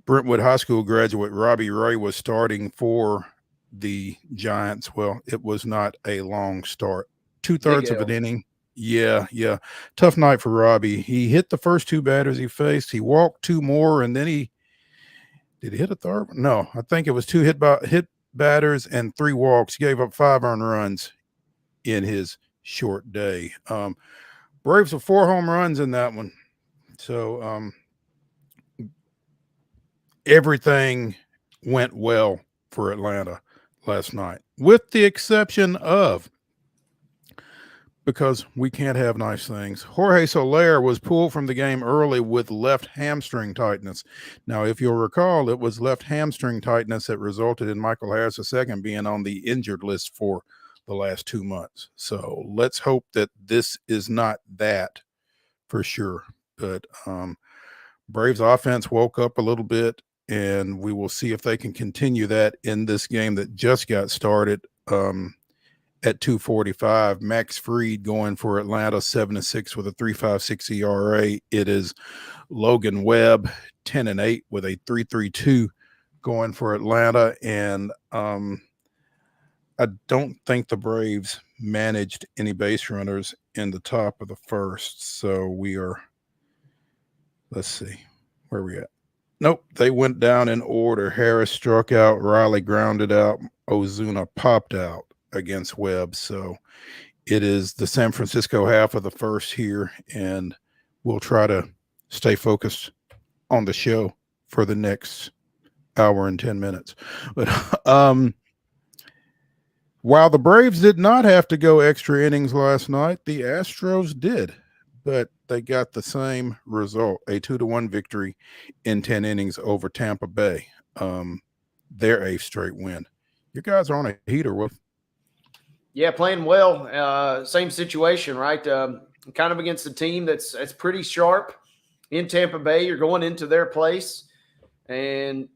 Brentwood High School graduate Robbie Ray was starting for the Giants. Well, it was not a long start. 2/3 of an inning. Yeah. Tough night for Robbie. He hit the first 2 batters he faced. He walked 2 more, and then did he hit a third? No, I think it was 2 hit batters and 3 walks. He gave up 5 earned runs in his short day. Braves with 4 home runs in that one. So everything went well for Atlanta last night, with the exception of, because we can't have nice things, Jorge Soler was pulled from the game early with left hamstring tightness. Now, if you'll recall, it was left hamstring tightness that resulted in Michael Harris II being on the injured list for the last 2 months. So let's hope that this is not that for sure. But Braves offense woke up a little bit, and we will see if they can continue that in this game that just got started at 2:45. Max Fried going for Atlanta 7-6 with a 3.56 ERA. It is Logan Webb 10-8 with a 3.32 going for Atlanta. And I don't think the Braves managed any base runners in the top of the first. So we are, let's see, where are we at? Nope, they went down in order. Harris struck out, Riley grounded out, Ozuna popped out against Webb. So it is the San Francisco half of the first here, and we'll try to stay focused on the show for the next hour and 10 minutes. But while the Braves did not have to go extra innings last night, the Astros did, but they got the same result, a 2-1 victory in 10 innings over Tampa Bay. Their 8th straight win. You guys are on a heater with. Yeah, playing well. Same situation, right? Kind of against a team that's pretty sharp in Tampa Bay. You're going into their place and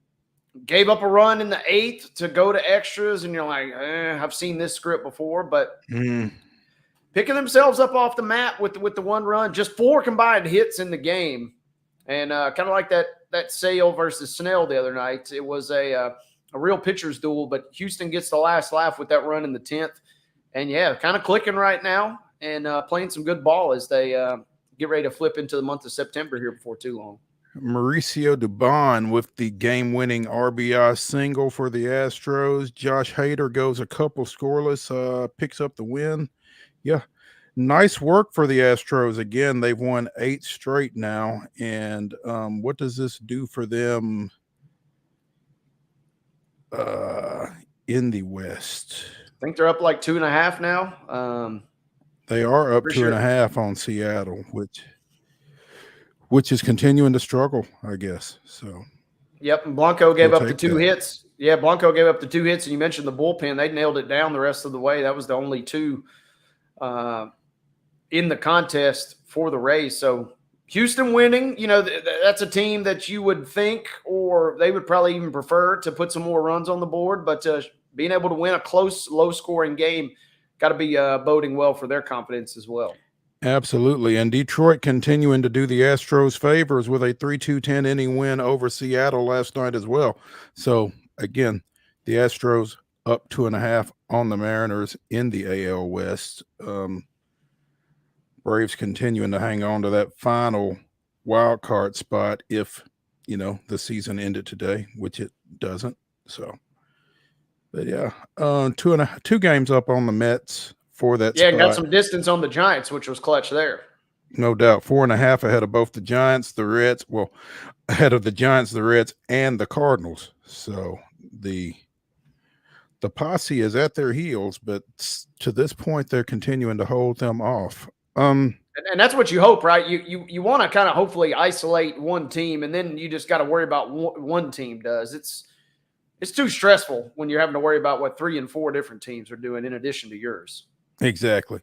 gave up a run in the 8th to go to extras, and you're like, I've seen this script before, but picking themselves up off the mat with the 1 run, just 4 combined hits in the game, and kind of like that Sale versus Snell the other night. It was a real pitcher's duel, but Houston gets the last laugh with that run in the 10th, and yeah, kind of clicking right now and playing some good ball as they get ready to flip into the month of September here before too long. Mauricio Dubon with the game-winning RBI single for the Astros. Josh Hader goes a couple scoreless, picks up the win. Yeah, nice work for the Astros. Again, they've won 8 straight now. And what does this do for them in the West? I think they're up like 2.5 now. They are up 2.5 on Seattle, which is continuing to struggle, I guess. So, yep. And Blanco gave up the 2 hits. Yeah, Blanco gave up the 2 hits, and you mentioned the bullpen. They nailed it down the rest of the way. That was the only 2 in the contest for the Rays. So Houston winning, that's a team that you would think, or they would probably even prefer to put some more runs on the board. But being able to win a close, low-scoring game got to be boding well for their confidence as well. Absolutely. And Detroit continuing to do the Astros favors with a 3-2 10-inning win over Seattle last night as well. So, again, the Astros up 2.5 on the Mariners in the AL West. Braves continuing to hang on to that final wild card spot if, the season ended today, which it doesn't. So, but yeah, 2 games up on the Mets for that spot. Got some distance on the Giants, which was clutch there. No doubt. 4.5 ahead of both the Giants, the Reds. Well, ahead of the Giants, the Reds, and the Cardinals. So the posse is at their heels, but to this point, they're continuing to hold them off. And that's what you hope, right? You want to kind of hopefully isolate one team, and then you just got to worry about what one team does. It's too stressful when you're having to worry about what 3 and 4 different teams are doing in addition to yours. Exactly.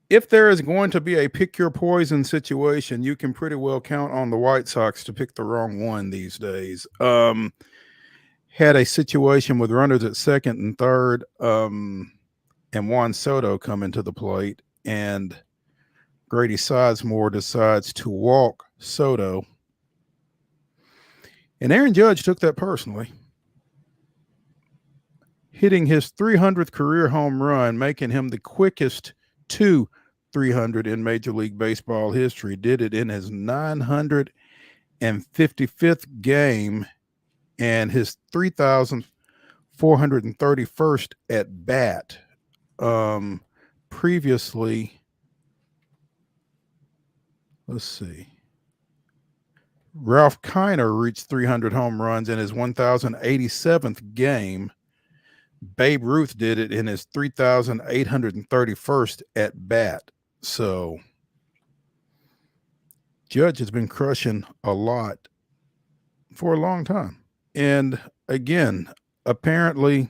If there is going to be a pick your poison situation, you can pretty well count on the White Sox to pick the wrong one these days. Had a situation with runners at second and third, and Juan Soto come into the plate, and Grady Sizemore decides to walk Soto. And Aaron Judge took that personally, hitting his 300th career home run, making him the quickest to 300 in Major League Baseball history. Did it in his 955th game and his 3,431st at bat. previously, let's see, Ralph Kiner reached 300 home runs in his 1,087th game. Babe Ruth did it in his 3,831st at bat. So Judge has been crushing a lot for a long time. And again, apparently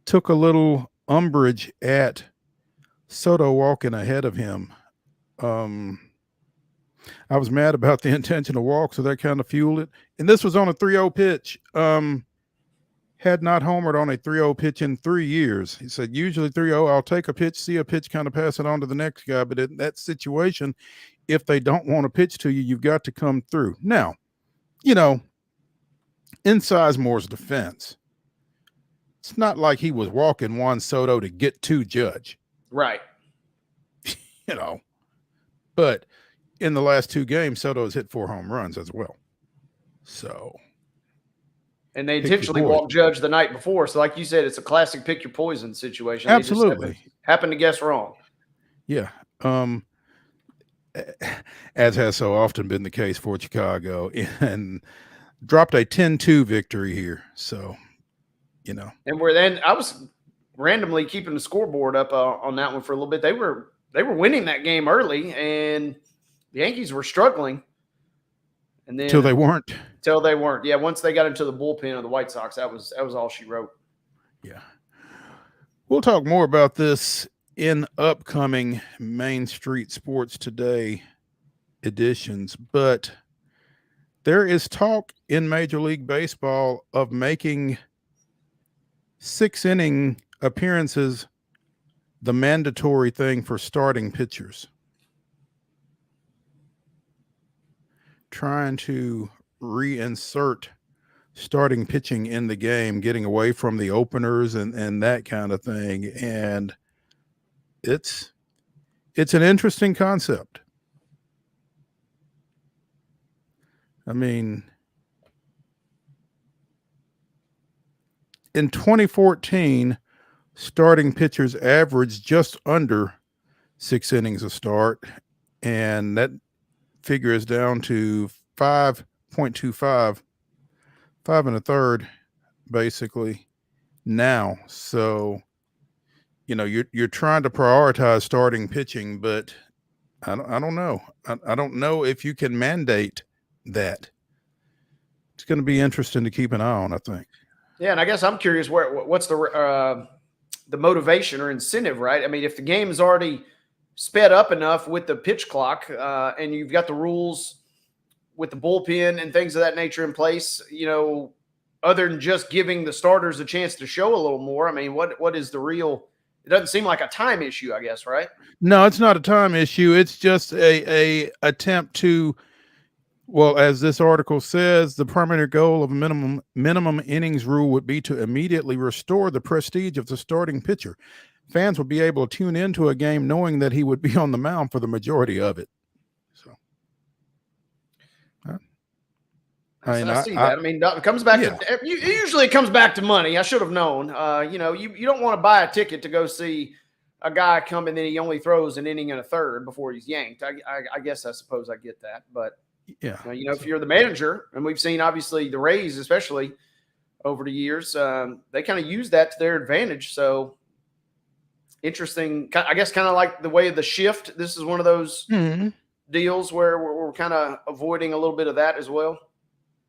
took a little umbrage at Soto walking ahead of him. I was mad about the intentional walk, so that kind of fueled it. And this was on a 3-0 pitch. Had not homered on a 3-0 pitch in 3 years. He said, usually 3-0, I'll take a pitch, see a pitch, kind of pass it on to the next guy. But in that situation, if they don't want to pitch to you, you've got to come through. Now, you know, in Sizemore's defense, it's not like he was walking Juan Soto to get to Judge. Right. You know, but in the last 2 games, Soto has hit 4 home runs as well. So. And they intentionally walked Judge the night before. So like you said, it's a classic pick your poison situation. Absolutely. They just happened to guess wrong. Yeah. As has so often been the case for Chicago, and dropped a 10-2 victory here. So, you know. And I was randomly keeping the scoreboard up on that one for a little bit. They were winning that game early, and the Yankees were struggling. And then until they weren't. Yeah, once they got into the bullpen of the White Sox, that was all she wrote. Yeah. We'll talk more about this in upcoming Main Street Sports Today editions, but there is talk in Major League Baseball of making 6-inning appearances the mandatory thing for starting pitchers. Trying to reinsert starting pitching in the game, getting away from the openers and that kind of thing. And it's an interesting concept. I mean, in 2014, starting pitchers averaged just under 6 innings a start, and that figure is down to 5.25, 5 1/3, basically now. So, you know, you're trying to prioritize starting pitching, but I don't know. I don't know if you can mandate that. It's going to be interesting to keep an eye on, I think. Yeah, and I guess I'm curious what's the motivation or incentive, right? I mean, if the game is already sped up enough with the pitch clock, and you've got the rules with the bullpen and things of that nature in place, you know, other than just giving the starters a chance to show a little more. I mean, what is the real? It doesn't seem like a time issue, I guess, right? No, it's not a time issue. It's just a attempt to, well, as this article says, the primary goal of a minimum innings rule would be to immediately restore the prestige of the starting pitcher. Fans would be able to tune into a game knowing that he would be on the mound for the majority of it. So, I see that. I mean, it comes back to usually it comes back to money. I should have known. You know, you don't want to buy a ticket to go see a guy come and then he only throws an inning and a third before he's yanked. I guess I suppose I get that, but yeah, you know, if you're the manager, and we've seen obviously the Rays, especially over the years, they kind of use that to their advantage. So. Interesting, I guess, kind of like the way of the shift. This is one of those deals where we're kind of avoiding a little bit of that as well.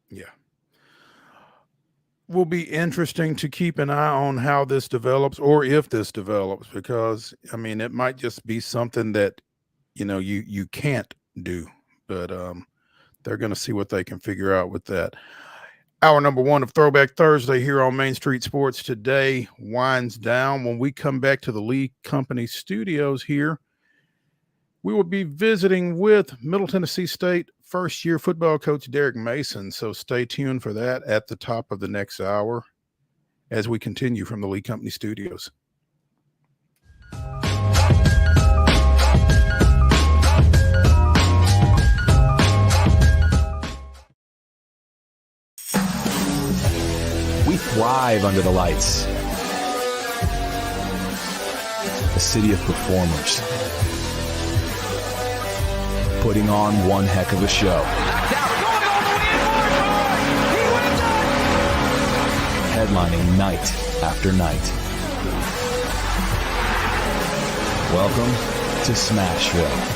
Yeah. Will be interesting to keep an eye on how this develops, or if this develops, because, I mean, it might just be something that, you know, you can't do, but they're going to see what they can figure out with that. Hour number 1 of Throwback Thursday here on Main Street Sports Today winds down. When we come back to the Lee Company studios here, we will be visiting with Middle Tennessee State first-year football coach Derek Mason. So stay tuned for that at the top of the next hour as we continue from the Lee Company studios. We thrive under the lights. a city of performers, putting on one heck of a show. Headlining night after night. Welcome to Smashville.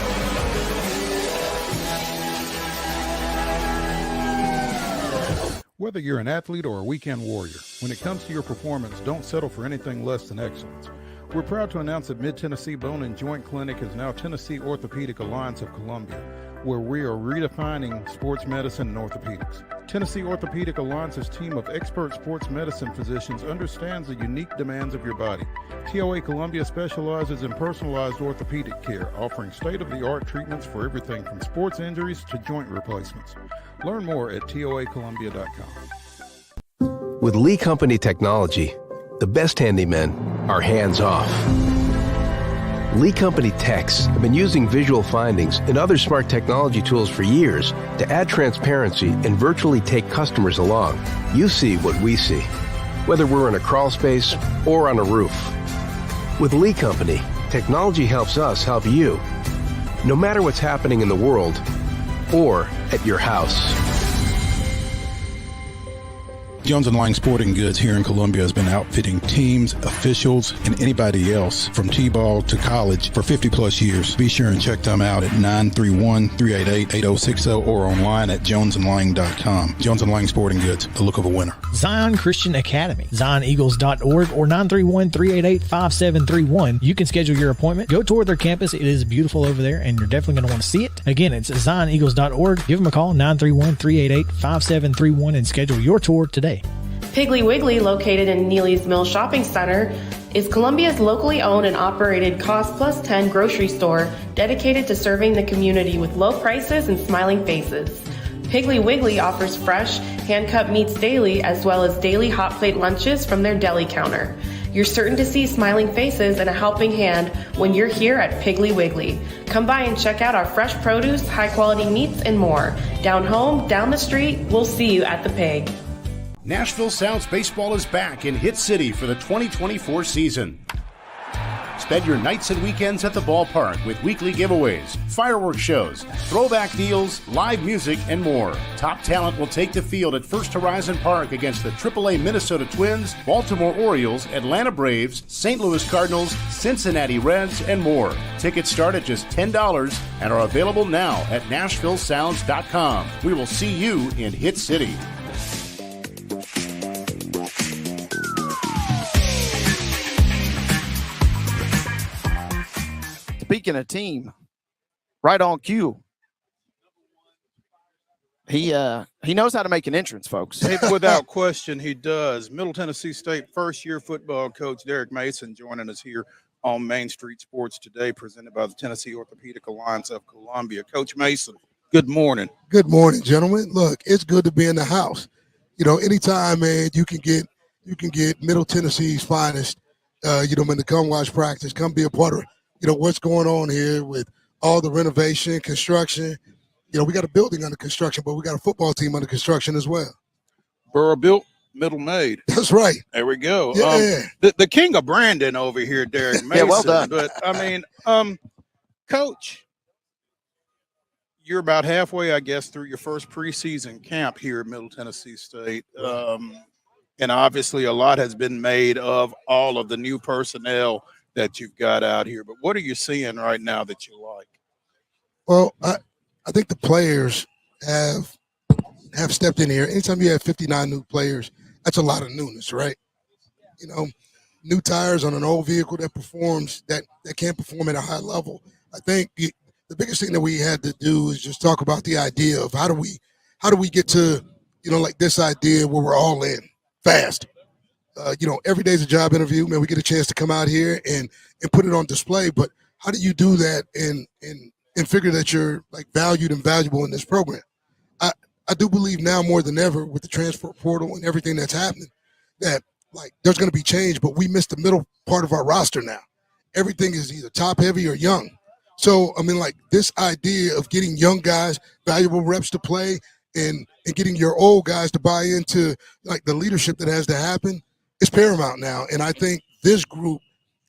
Whether you're an athlete or a weekend warrior, when it comes to your performance, don't settle for anything less than excellence. We're proud to announce that Mid-Tennessee Bone and Joint Clinic is now Tennessee Orthopedic Alliance of Columbia, where we are redefining sports medicine and orthopedics. Tennessee Orthopedic Alliance's team of expert sports medicine physicians understands the unique demands of your body. TOA Columbia specializes in personalized orthopedic care, offering state-of-the-art treatments for everything from sports injuries to joint replacements. Learn more at toacolumbia.com. With Lee Company technology, the best handymen are hands-off. Lee Company techs have been using visual findings and other smart technology tools for years to add transparency and virtually take customers along. You see what we see, whether we're in a crawl space or on a roof. With Lee Company, technology helps us help you, no matter what's happening in the world or at your house. Jones & Lang Sporting Goods here in Columbia has been outfitting teams, officials, and anybody else from T-ball to college for 50 plus years. Be sure and check them out at 931-388-8060 or online at jonesandlang.com. Jones & Lang Sporting Goods, the look of a winner. Zion Christian Academy, zioneagles.org or 931-388-5731. You can schedule your appointment. Go tour their campus. It is beautiful over there, and you're definitely going to want to see it. Again, it's zioneagles.org. Give them a call, 931-388-5731, and schedule your tour today. Piggly Wiggly, located in Neely's Mill Shopping Center, is Columbia's locally owned and operated Cost Plus 10 grocery store dedicated to serving the community with low prices and smiling faces. Piggly Wiggly offers fresh, hand-cut meats daily, as well as daily hot plate lunches from their deli counter. You're certain to see smiling faces and a helping hand when you're here at Piggly Wiggly. Come by and check out our fresh produce, high-quality meats, and more. Down home, down the street, we'll see you at the Pig. Nashville Sounds Baseball is back in Hit City for the 2024 season. Spend your nights and weekends at the ballpark with weekly giveaways, fireworks shows, throwback deals, live music, and more. Top talent will take the field at First Horizon Park against the AAA Minnesota Twins, Baltimore Orioles, Atlanta Braves, St. Louis Cardinals, Cincinnati Reds, and more. Tickets start at just $10 and are available now at NashvilleSounds.com. We will see you in Hit City. Speaking of team, right on cue. He knows how to make an entrance, folks. Without question, he does. Middle Tennessee State first-year football coach Derek Mason joining us here on Main Street Sports today, presented by the Tennessee Orthopedic Alliance of Columbia. Coach Mason, good morning. Good morning, gentlemen. Look, it's good to be in the house. You know, anytime, man, you can get Middle Tennessee's finest. When to come watch practice, come be a part of what's going on here with all the renovation, construction. We got a building under construction, but we got a football team under construction as well. Borough built, middle made. That's right. There we go. Yeah. The king of Brandon over here, Derek Mason. Yeah, well done. But, Coach, you're about halfway, I guess, through your first preseason camp here at Middle Tennessee State. And obviously a lot has been made of all of the new personnel that you've got out here, but what are you seeing right now that you like? Well, I think the players have stepped in here. Anytime you have 59 new players, that's a lot of newness, right? New tires on an old vehicle that performs, that can't perform at a high level. I think the biggest thing that we had to do is just talk about the idea of how do we get to, like this idea where we're all in fast. Every day's a job interview, man. We get a chance to come out here and put it on display. But how do you do that and figure that you're like valued and valuable in this program? I do believe now more than ever with the transfer portal and everything that's happening that like there's going to be change, but we missed the middle part of our roster now. Everything is either top heavy or young. So, this idea of getting young guys, valuable reps to play and getting your old guys to buy into like the leadership that has to happen, it's paramount now. And I think this group,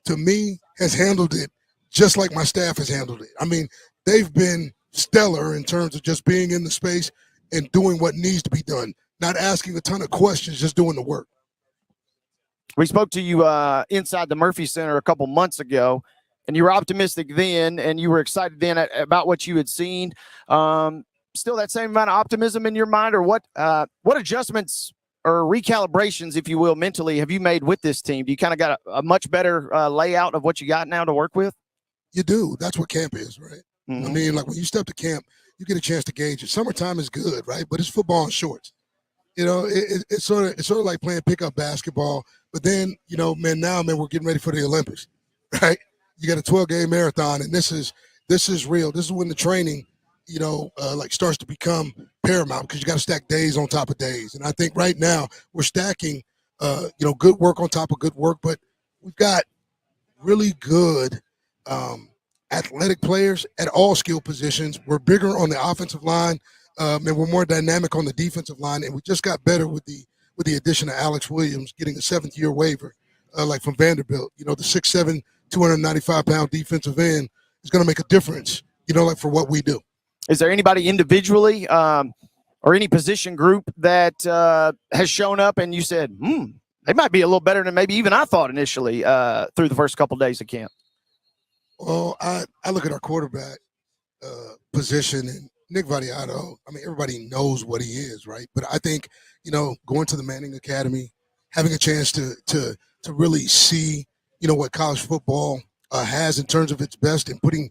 to me, has handled it just like my staff has handled it. I mean, they've been stellar in terms of just being in the space and doing what needs to be done, not asking a ton of questions, just doing the work. We spoke to you inside the Murphy Center a couple months ago, and you were optimistic then, and you were excited then about what you had seen. Still that same amount of optimism in your mind, or what adjustments or recalibrations, if you will, mentally have you made with this team? Do you kind of got a much better layout of what you got now to work with? You do. That's what camp is, right? Mm-hmm. I mean, like when you step to camp, you get a chance to gauge it. Summertime is good, right? But it's football in shorts. You know, it's sort of like playing pickup basketball. But then, you know, now we're getting ready for the Olympics, right? You got a 12-game marathon, and this is real. This is when the training, you know, like starts to become paramount because you got to stack days on top of days. And I think right now we're stacking, you know, good work on top of good work, but we've got really good athletic players at all skill positions. We're bigger on the offensive line, and we're more dynamic on the defensive line. And we just got better with the addition of Alex Williams getting a 7th-year waiver, like from Vanderbilt. You know, the 6'7", 295-pound defensive end is going to make a difference, you know, like for what we do. Is there anybody individually or any position group that has shown up and you said, they might be a little better than maybe even I thought initially through the first couple of days of camp? Well, I look at our quarterback position, and Nick Vadiato, I mean, everybody knows what he is, right? But I think, you know, going to the Manning Academy, having a chance to really see, you know, what college football has in terms of its best and putting,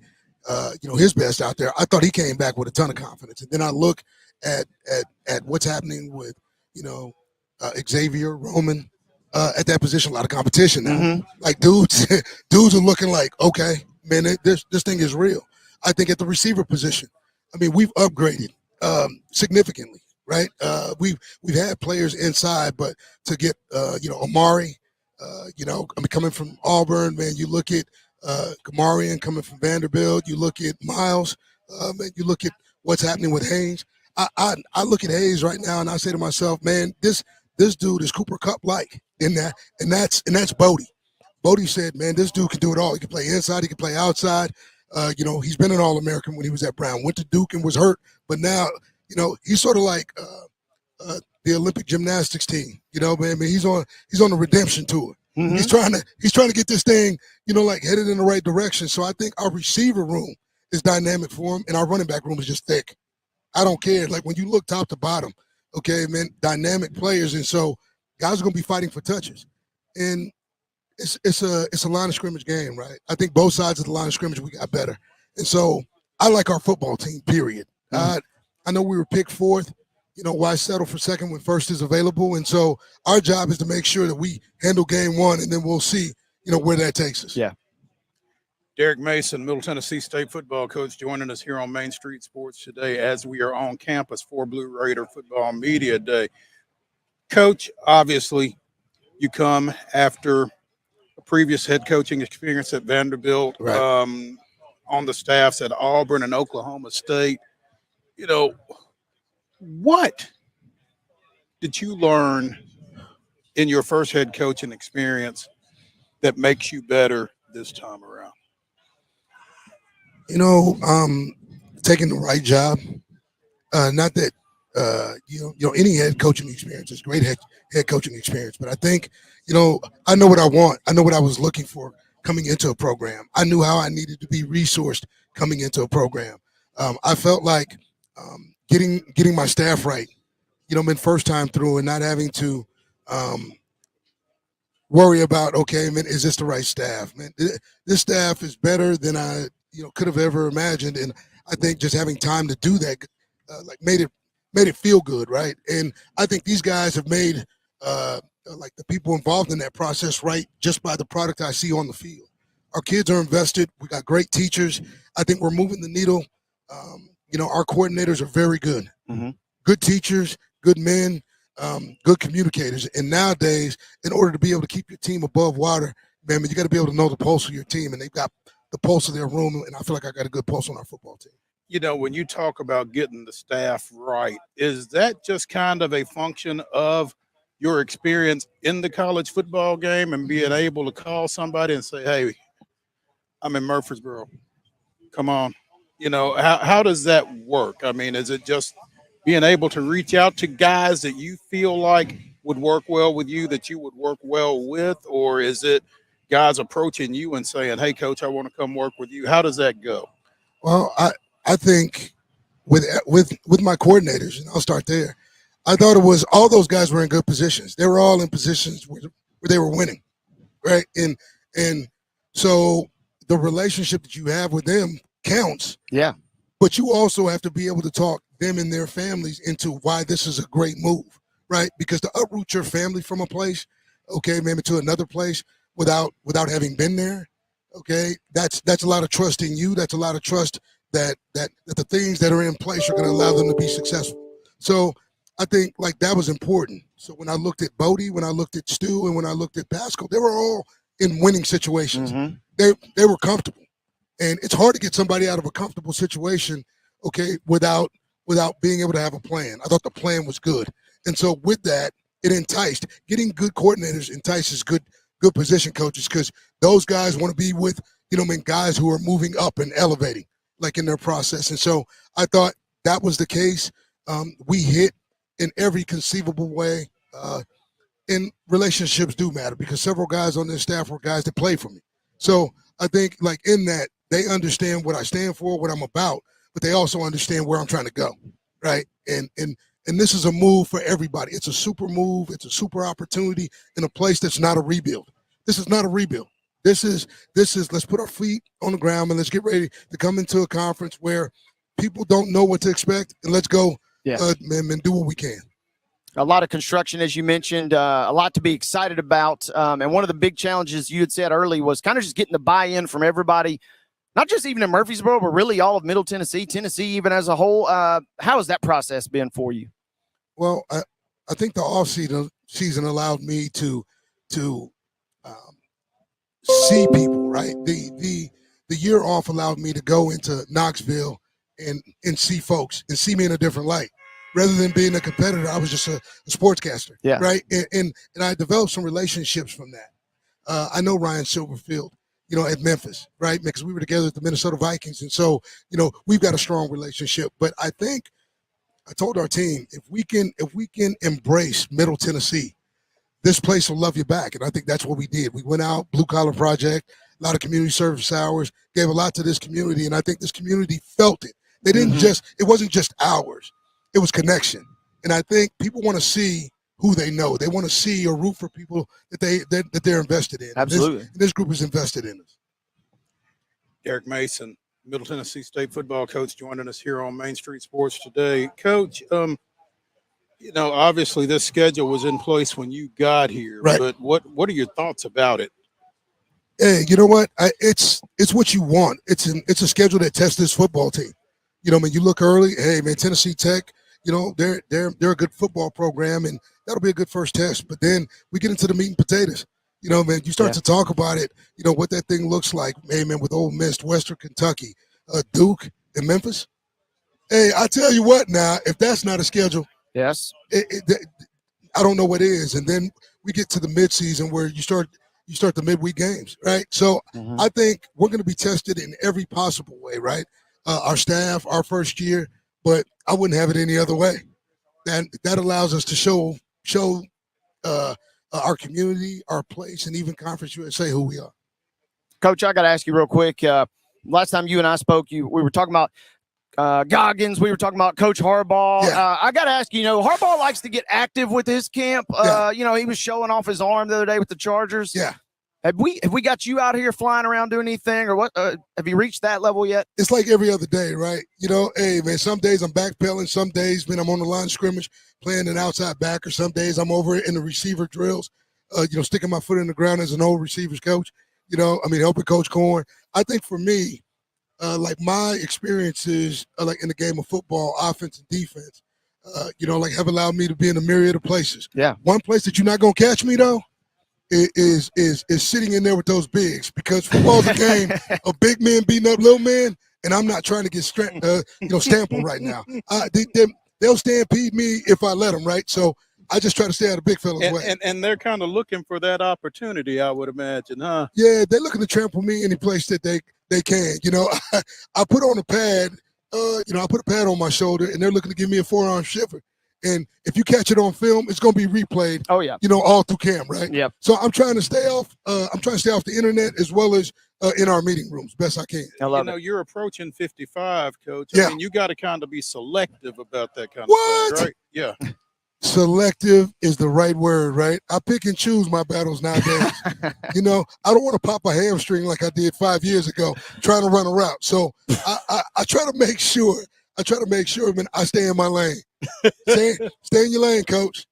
you know, his best out there, I thought he came back with a ton of confidence. And then I look at what's happening with, you know, Xavier, Roman, at that position, a lot of competition now. Mm-hmm. Like dudes are looking like, okay, man, this thing is real. I think at the receiver position, I mean, we've upgraded significantly, right? We've had players inside, but to get you know, Amari, you know, I mean, coming from Auburn, man, you look at Kamarian coming from Vanderbilt, you look at Miles, and you look at what's happening with Haynes. I look at Hayes right now and I say to myself, man, this dude is Cooper Kupp-like in that, and that's Bodie. Bodie said, man, this dude can do it all. He can play inside, he can play outside. You know, he's been an All-American when he was at Brown, went to Duke and was hurt, but now, you know, he's sort of like the Olympic gymnastics team. You know, man, I mean, he's on a redemption tour. Mm-hmm. He's trying to get this thing, you know, like headed in the right direction. So I think our receiver room is dynamic for him, and our running back room is just thick. I don't care. Like when you look top to bottom, okay, man, dynamic players, and so guys are going to be fighting for touches, and it's a line of scrimmage game, right? I think both sides of the line of scrimmage we got better, and so I like our football team. Period. Mm-hmm. I know we were picked 4th. You know, why settle for 2nd when 1st is available? And so our job is to make sure that we handle game 1, and then we'll see, you know, where that takes us. Yeah. Derek Mason, Middle Tennessee State football coach, joining us here on Main Street Sports today as we are on campus for Blue Raider Football Media Day. Coach, obviously, you come after a previous head coaching experience at Vanderbilt, right. On the staffs at Auburn and Oklahoma State. You know, what did you learn in your first head coaching experience that makes you better this time around? You know, taking the right job. Not that you know any head coaching experience is great head coaching experience, but I think, you know, I know what I want. I know what I was looking for coming into a program. I knew how I needed to be resourced coming into a program. I felt like getting my staff right, you know, first time through, and not having to worry about, okay, man, is this the right staff? Man, this staff is better than I, you know, could have ever imagined, and I think just having time to do that, like made it feel good, right? And I think these guys have made like the people involved in that process right just by the product I see on the field. Our kids are invested. We got great teachers. I think we're moving the needle. You know, our coordinators are very good. Mm-hmm. Good teachers, good men, good communicators. And nowadays, in order to be able to keep your team above water, man, you got to be able to know the pulse of your team, and they've got the pulse of their room, and I feel like I got a good pulse on our football team. You know, when you talk about getting the staff right, is that just kind of a function of your experience in the college football game and being able to call somebody and say, hey, I'm in Murfreesboro. Come on. You know, how does that work? I mean, is it just being able to reach out to guys that you feel like would work well with you, that you would work well with, or is it guys approaching you and saying, hey, coach, I want to come work with you? How does that go? Well, I think with my coordinators, and I'll start there, I thought it was all those guys were in good positions. They were all in positions where they were winning, right? And so the relationship that you have with them counts. Yeah. But you also have to be able to talk them and their families into why this is a great move, right? Because to uproot your family from a place, okay, maybe to another place without having been there, okay, that's a lot of trust in you. That's a lot of trust that the things that are in place are going to allow them to be successful. So I think like that was important. So when I looked at Bodie, when I looked at Stu, and when I looked at Pascal, they were all in winning situations. Mm-hmm. They were comfortable. And it's hard to get somebody out of a comfortable situation, okay, without being able to have a plan. I thought the plan was good. And so with that, it enticed. Getting good coordinators entices good position coaches because those guys want to be with, guys who are moving up and elevating, like in their process. And so I thought that was the case. We hit in every conceivable way. And relationships do matter because several guys on this staff were guys that played for me. So I think like in that, they understand what I stand for, what I'm about, but they also understand where I'm trying to go, right? And this is a move for everybody. It's a super move. It's a super opportunity in a place that's not a rebuild. This is not a rebuild. This is let's put our feet on the ground and let's get ready to come into a conference where people don't know what to expect, and let's go and do what we can. A lot of construction, as you mentioned, a lot to be excited about. And one of the big challenges you had said early was kind of just getting the buy-in from everybody, not just even in Murfreesboro, but really all of Middle Tennessee even as a whole. How has that process been for you? Well, I think the off-season allowed me to see people, right? The year off allowed me to go into Knoxville and see folks and see me in a different light. Rather than being a competitor, I was just a sportscaster, right? And I developed some relationships from that. I know Ryan Silverfield, at Memphis, right? Because we were together at the Minnesota Vikings. And so, we've got a strong relationship. But I think I told our team, if we can embrace Middle Tennessee, this place will love you back. And I think that's what we did. We went out, blue collar project, a lot of community service hours, gave a lot to this community. And I think this community felt it. They didn't it wasn't just ours. It was connection. And I think people want to see who they know. They want to see or root for people that they're invested in. Absolutely. This group is invested in us. Derek Mason, Middle Tennessee State football coach, joining us here on Main Street Sports today. Coach, obviously this schedule was in place when you got here, right. But what are your thoughts about it? Hey, you know what? It's what you want. It's a schedule that tests this football team. You look early, hey, man, Tennessee Tech, they're a good football program, and that'll be a good first test. But then we get into the meat and potatoes. Man, you start to talk about it, what that thing looks like, hey, man, with Ole Miss, Western Kentucky, Duke, and Memphis. Hey, I tell you what now, if that's not a schedule, yes, I don't know what is. And then we get to the midseason where you start the midweek games, right? So I think we're going to be tested in every possible way, right? Our staff, our first year, but I wouldn't have it any other way. And that allows us to show our community, our place, and even Conference USA who we are. Coach, I got to ask you real quick. Last time you and I spoke, we were talking about Goggins. We were talking about Coach Harbaugh. Yeah. I got to ask you, Harbaugh likes to get active with his camp. He was showing off his arm the other day with the Chargers. Yeah. Have we got you out here flying around doing anything, or what? Have you reached that level yet? It's like every other day, right? Hey, man, some days I'm backpedaling. Some days, man, I'm on the line of scrimmage playing an outside backer. Some days I'm over in the receiver drills, sticking my foot in the ground as an old receivers coach, helping Coach Corn. I think for me, like my experiences, like in the game of football, offense and defense, have allowed me to be in a myriad of places. Yeah. One place that you're not going to catch me, though, is sitting in there with those bigs, because football's a game of big men beating up little men, and I'm not trying to get stamp them right now. They'll stampede me if I let them, right? So I just try to stay out of big fellas' way. And they're kind of looking for that opportunity, I would imagine, huh? Yeah, they're looking to trample me any place that they can. You know, I put on a pad. I put a pad on my shoulder, and they're looking to give me a forearm shiver. And if you catch it on film, it's going to be replayed. Oh yeah, all through cam, right? Yep. So I'm trying to stay off. I'm trying to stay off the internet as well as in our meeting rooms, best I can. I love it. You're approaching 55, Coach. Yeah. I mean, you got to kind of be selective about that kind What? of thing, right? Yeah. Selective is the right word, right? I pick and choose my battles nowadays. I don't want to pop a hamstring like I did 5 years ago trying to run a route. So I try to make sure. Man, I stay in my lane. Stay in your lane, Coach.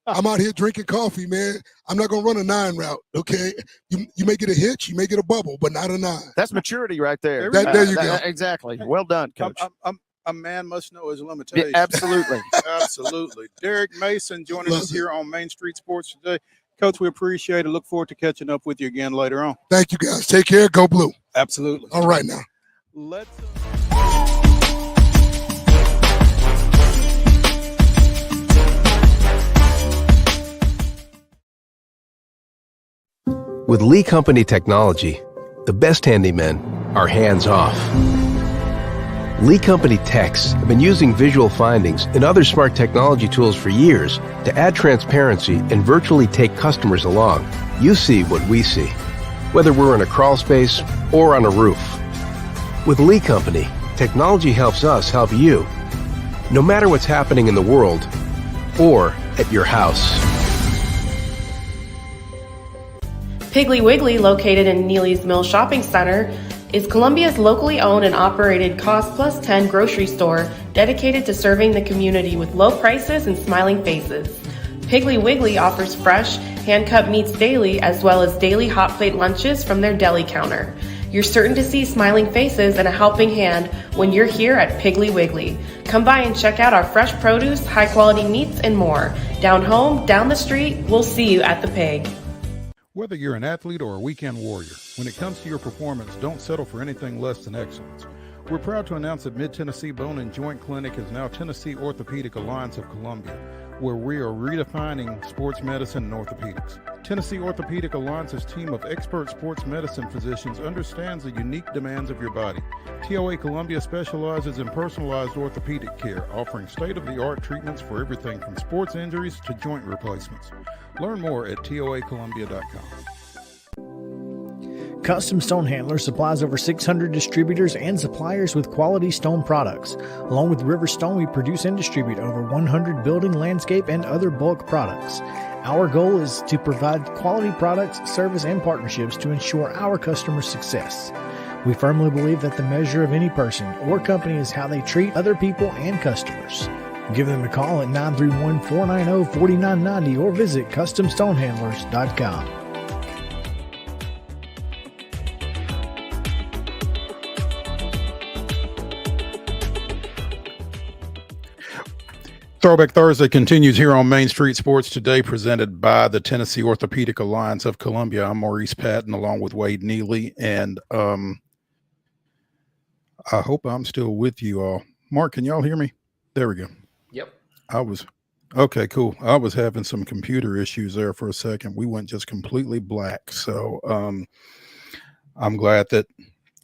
I'm out here drinking coffee, man. I'm not gonna run a 9 route. Okay, you may get a hitch, you may get a bubble, but not a 9. That's maturity right there. There you go. Exactly. Well done, Coach. A man must know his limitations. Yeah, absolutely. Absolutely. Derek Mason joining us here on Main Street Sports today. Coach, we appreciate it. Look forward to catching up with you again later on. Thank you, guys. Take care. Go Blue. Absolutely. All right now. With Lee Company technology, the best handymen are hands-off. Lee Company techs have been using visual findings and other smart technology tools for years to add transparency and virtually take customers along. You see what we see, whether we're in a crawl space or on a roof. With Lee Company, technology helps us help you, no matter what's happening in the world or at your house. Piggly Wiggly, located in Neely's Mill Shopping Center, is Columbia's locally owned and operated Cost Plus 10 grocery store dedicated to serving the community with low prices and smiling faces. Piggly Wiggly offers fresh, hand-cut meats daily as well as daily hot plate lunches from their deli counter. You're certain to see smiling faces and a helping hand when you're here at Piggly Wiggly. Come by and check out our fresh produce, high-quality meats, and more. Down home, down the street, we'll see you at the Pig. Whether you're an athlete or a weekend warrior, when it comes to your performance, don't settle for anything less than excellence. We're proud to announce that Mid-Tennessee Bone and Joint Clinic is now Tennessee Orthopedic Alliance of Columbia, where we are redefining sports medicine and orthopedics. Tennessee Orthopedic Alliance's team of expert sports medicine physicians understands the unique demands of your body. TOA Columbia specializes in personalized orthopedic care, offering state-of-the-art treatments for everything from sports injuries to joint replacements. Learn more at toacolumbia.com. Custom Stone Handler supplies over 600 distributors and suppliers with quality stone products. Along with River Stone, we produce and distribute over 100 building, landscape, and other bulk products. Our goal is to provide quality products, service, and partnerships to ensure our customers' success. We firmly believe that the measure of any person or company is how they treat other people and customers. Give them a call at 931-490-4990 or visit CustomStonehandlers.com. Throwback Thursday continues here on Main Street Sports today, presented by the Tennessee Orthopedic Alliance of Columbia. I'm Maurice Patton along with Wade Neely, and I hope I'm still with you all. Mark, can y'all hear me? There we go. Yep. Okay, cool. I was having some computer issues there for a second. We went just completely black. So I'm glad that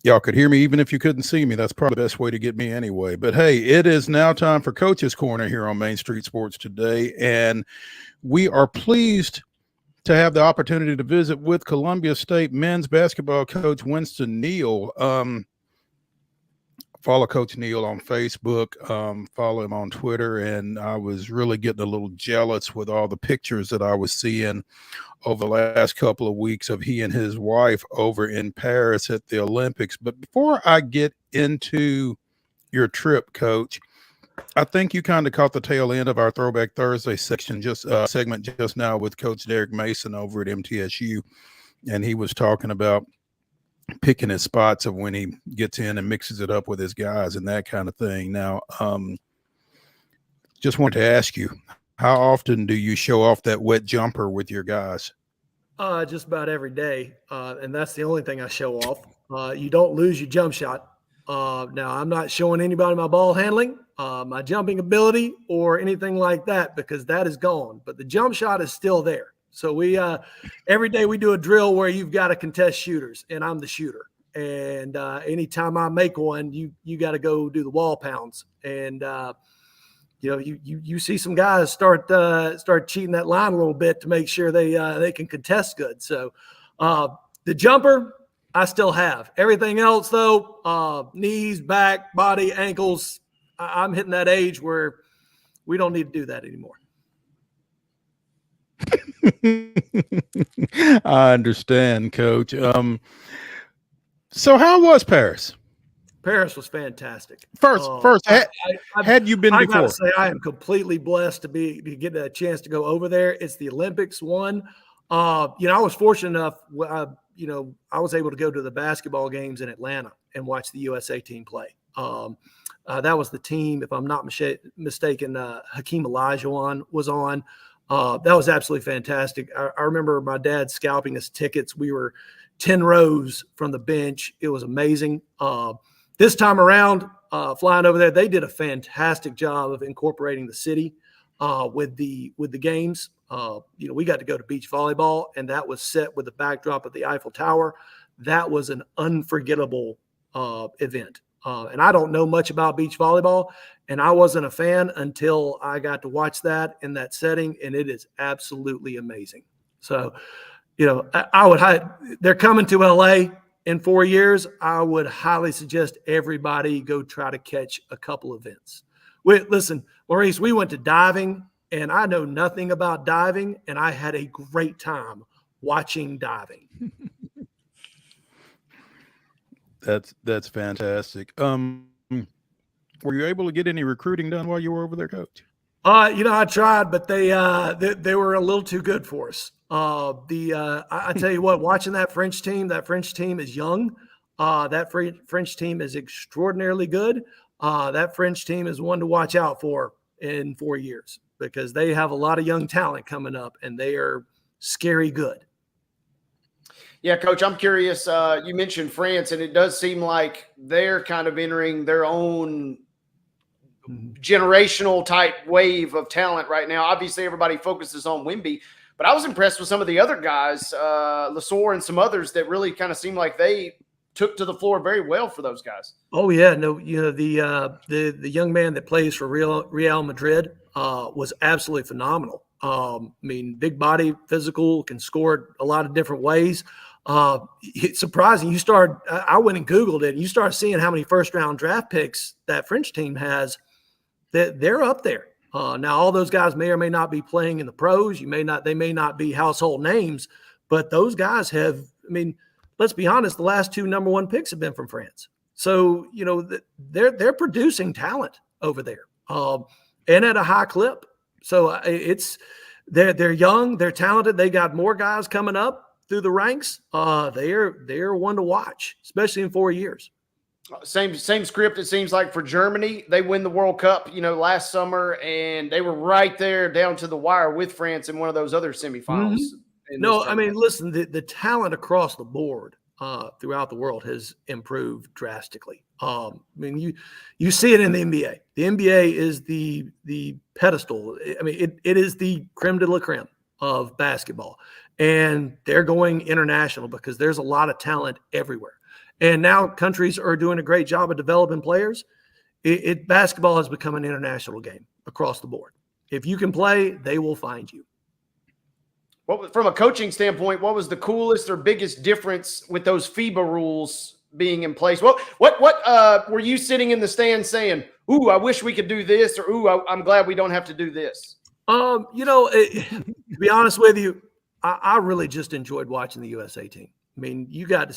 y'all could hear me, even if you couldn't see me. That's probably the best way to get me anyway. But hey, it is now time for Coach's Corner here on Main Street Sports today. And we are pleased to have the opportunity to visit with Columbia State men's basketball coach Winston NEAL. Follow Coach NEAL on Facebook, follow him on Twitter, and I was really getting a little jealous with all the pictures that I was seeing over the last couple of weeks of he and his wife over in Paris at the Olympics. But before I get into your trip, Coach, I think you kind of caught the tail end of our Throwback Thursday segment just now with Coach Derek Mason over at MTSU, and he was talking about picking his spots of when he gets in and mixes it up with his guys and that kind of thing. Now, just want to ask you, how often do you show off that wet jumper with your guys? Just about every day, and that's the only thing I show off. You don't lose your jump shot. Now, I'm not showing anybody my ball handling, my jumping ability, or anything like that, because that is gone. But the jump shot is still there. So we every day we do a drill where you've got to contest shooters, and I'm the shooter. And anytime I make one, you got to go do the wall pounds. And you see some guys start cheating that line a little bit to make sure they can contest good. So the jumper, I still have. Everything else, though, knees, back, body, ankles, I'm hitting that age where we don't need to do that anymore. I understand, Coach. So how was Paris? Paris was fantastic. First, had you been I before? gotta say, I am completely blessed to get a chance to go over there. It's the Olympics one. I was fortunate enough. I was able to go to the basketball games in Atlanta and watch the USA team play. That was the team, if I'm not mistaken, Hakeem Olajuwon was on. That was absolutely fantastic. I remember my dad scalping us tickets. We were 10 rows from the bench. It was amazing. This time around, flying over there, they did a fantastic job of incorporating the city with the games. We got to go to beach volleyball, and that was set with the backdrop of the Eiffel Tower. That was an unforgettable event. And I don't know much about beach volleyball, and I wasn't a fan until I got to watch that in that setting, and it is absolutely amazing. So, they're coming to LA in 4 years. I would highly suggest everybody go try to catch a couple events. Listen, Maurice, we went to diving, and I know nothing about diving, and I had a great time watching diving. That's fantastic. Were you able to get any recruiting done while you were over there, Coach? I tried, but they were a little too good for us. I tell you what, watching that French team is young. That French team is extraordinarily good. That French team is one to watch out for in 4 years, because they have a lot of young talent coming up, and they are scary good. Yeah, Coach, I'm curious. You mentioned France, and it does seem like they're kind of entering their own generational type wave of talent right now. Obviously, everybody focuses on Wemby, but I was impressed with some of the other guys, Lesor and some others, that really kind of seemed like they took to the floor very well for those guys. Oh yeah, no, the young man that plays for Real Madrid was absolutely phenomenal. Big body, physical, can score a lot of different ways. It's surprising. I went and Googled it, and you start seeing how many first-round draft picks that French team has. That they're up there. Now, all those guys may or may not be playing in the pros. They may not be household names, but those guys have. Let's be honest. The last 2 number 1 picks have been from France. So they're producing talent over there, and at a high clip. So they're young, they're talented. They got more guys coming up through the ranks. They're one to watch, especially in 4 years. Same script, it seems like, for Germany. They win the World Cup, last summer, and they were right there down to the wire with France in one of those other semifinals. Mm-hmm. No, listen, the talent across the board throughout the world has improved drastically. You see it in the NBA. The NBA is the pedestal. It is the creme de la creme of basketball, and they're going international because there's a lot of talent everywhere. And now countries are doing a great job of developing players. Basketball has become an international game across the board. If you can play, they will find you. From a coaching standpoint, what was the coolest or biggest difference with those FIBA rules being in place? What were you sitting in the stands saying, "Ooh, I wish we could do this," or "Ooh, I'm glad we don't have to do this"? To be honest with you, I really just enjoyed watching the USA team. I got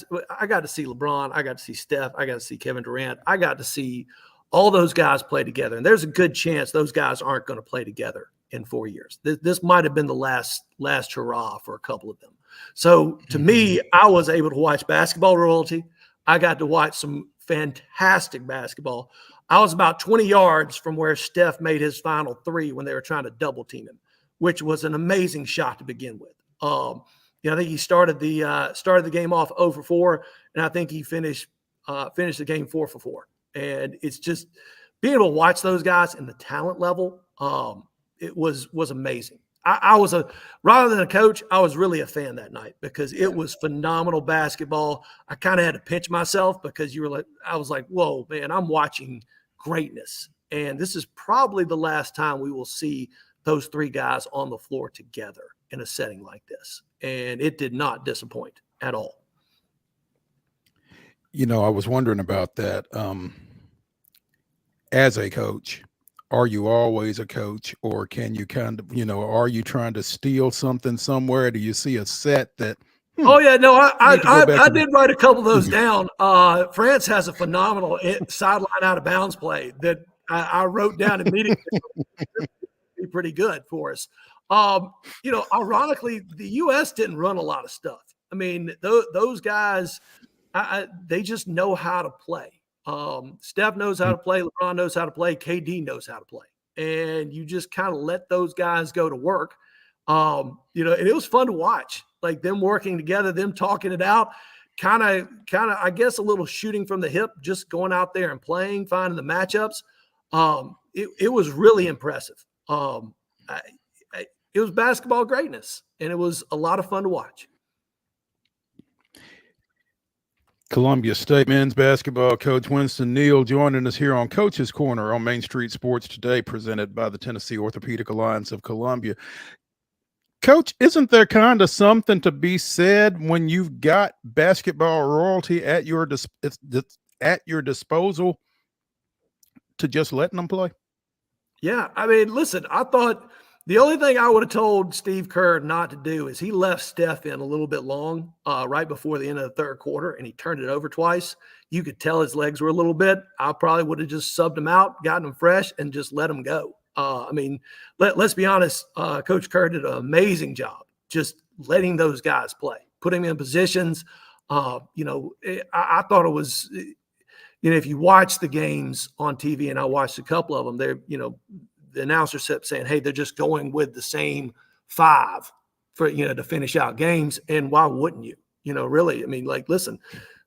to see LeBron. I got to see Steph. I got to see Kevin Durant. I got to see all those guys play together. And there's a good chance those guys aren't going to play together in 4 years. This might have been the last hurrah for a couple of them. So to me, I was able to watch basketball royalty. I got to watch some fantastic basketball. I was about 20 yards from where Steph made his final 3 when they were trying to double team him, which was an amazing shot to begin with. I think he started the game off 0 for 4, and I think he finished finished the game 4 for 4. And it's just being able to watch those guys and the talent level. It was amazing. I was rather than a coach, I was really a fan that night because it was phenomenal basketball. I kind of had to pinch myself because I was like, whoa, man, I'm watching greatness. And this is probably the last time we will see those 3 guys on the floor together in a setting like this. And it did not disappoint at all. I was wondering about that. As a coach, are you always a coach, or can you kind of, are you trying to steal something somewhere? Do you see a set that? Oh yeah, no, I did write a couple of those down. France has a phenomenal sideline out of bounds play that I wrote down immediately. Be pretty good for us. Ironically, the U.S. didn't run a lot of stuff. I mean, those guys, they just know how to play. Steph knows how to play. LeBron knows how to play. KD knows how to play. And you just kind of let those guys go to work. And it was fun to watch, like them working together, them talking it out, kind of, I guess, a little shooting from the hip, just going out there and playing, finding the matchups. It was really impressive. It was basketball greatness, and it was a lot of fun to watch. Columbia State men's basketball coach Winston NEAL joining us here on Coach's Corner on Main Street Sports Today, presented by the Tennessee Orthopedic Alliance of Columbia. Coach, isn't there kind of something to be said when you've got basketball royalty at your disposal to just letting them play? Yeah, I mean, listen, I thought the only thing I would have told Steve Kerr not to do is he left Steph in a little bit long right before the end of the third quarter, and he turned it over twice. You could tell his legs were a little bit. I probably would have just subbed him out, gotten him fresh, and just let him go. I mean, let's be honest, Coach Kerr did an amazing job just letting those guys play, putting them in positions. I thought it was, if you watch the games on TV, and I watched a couple of them, the announcer kept saying, hey, they're just going with the same 5 for, to finish out games. And why wouldn't you? Really, I mean, listen,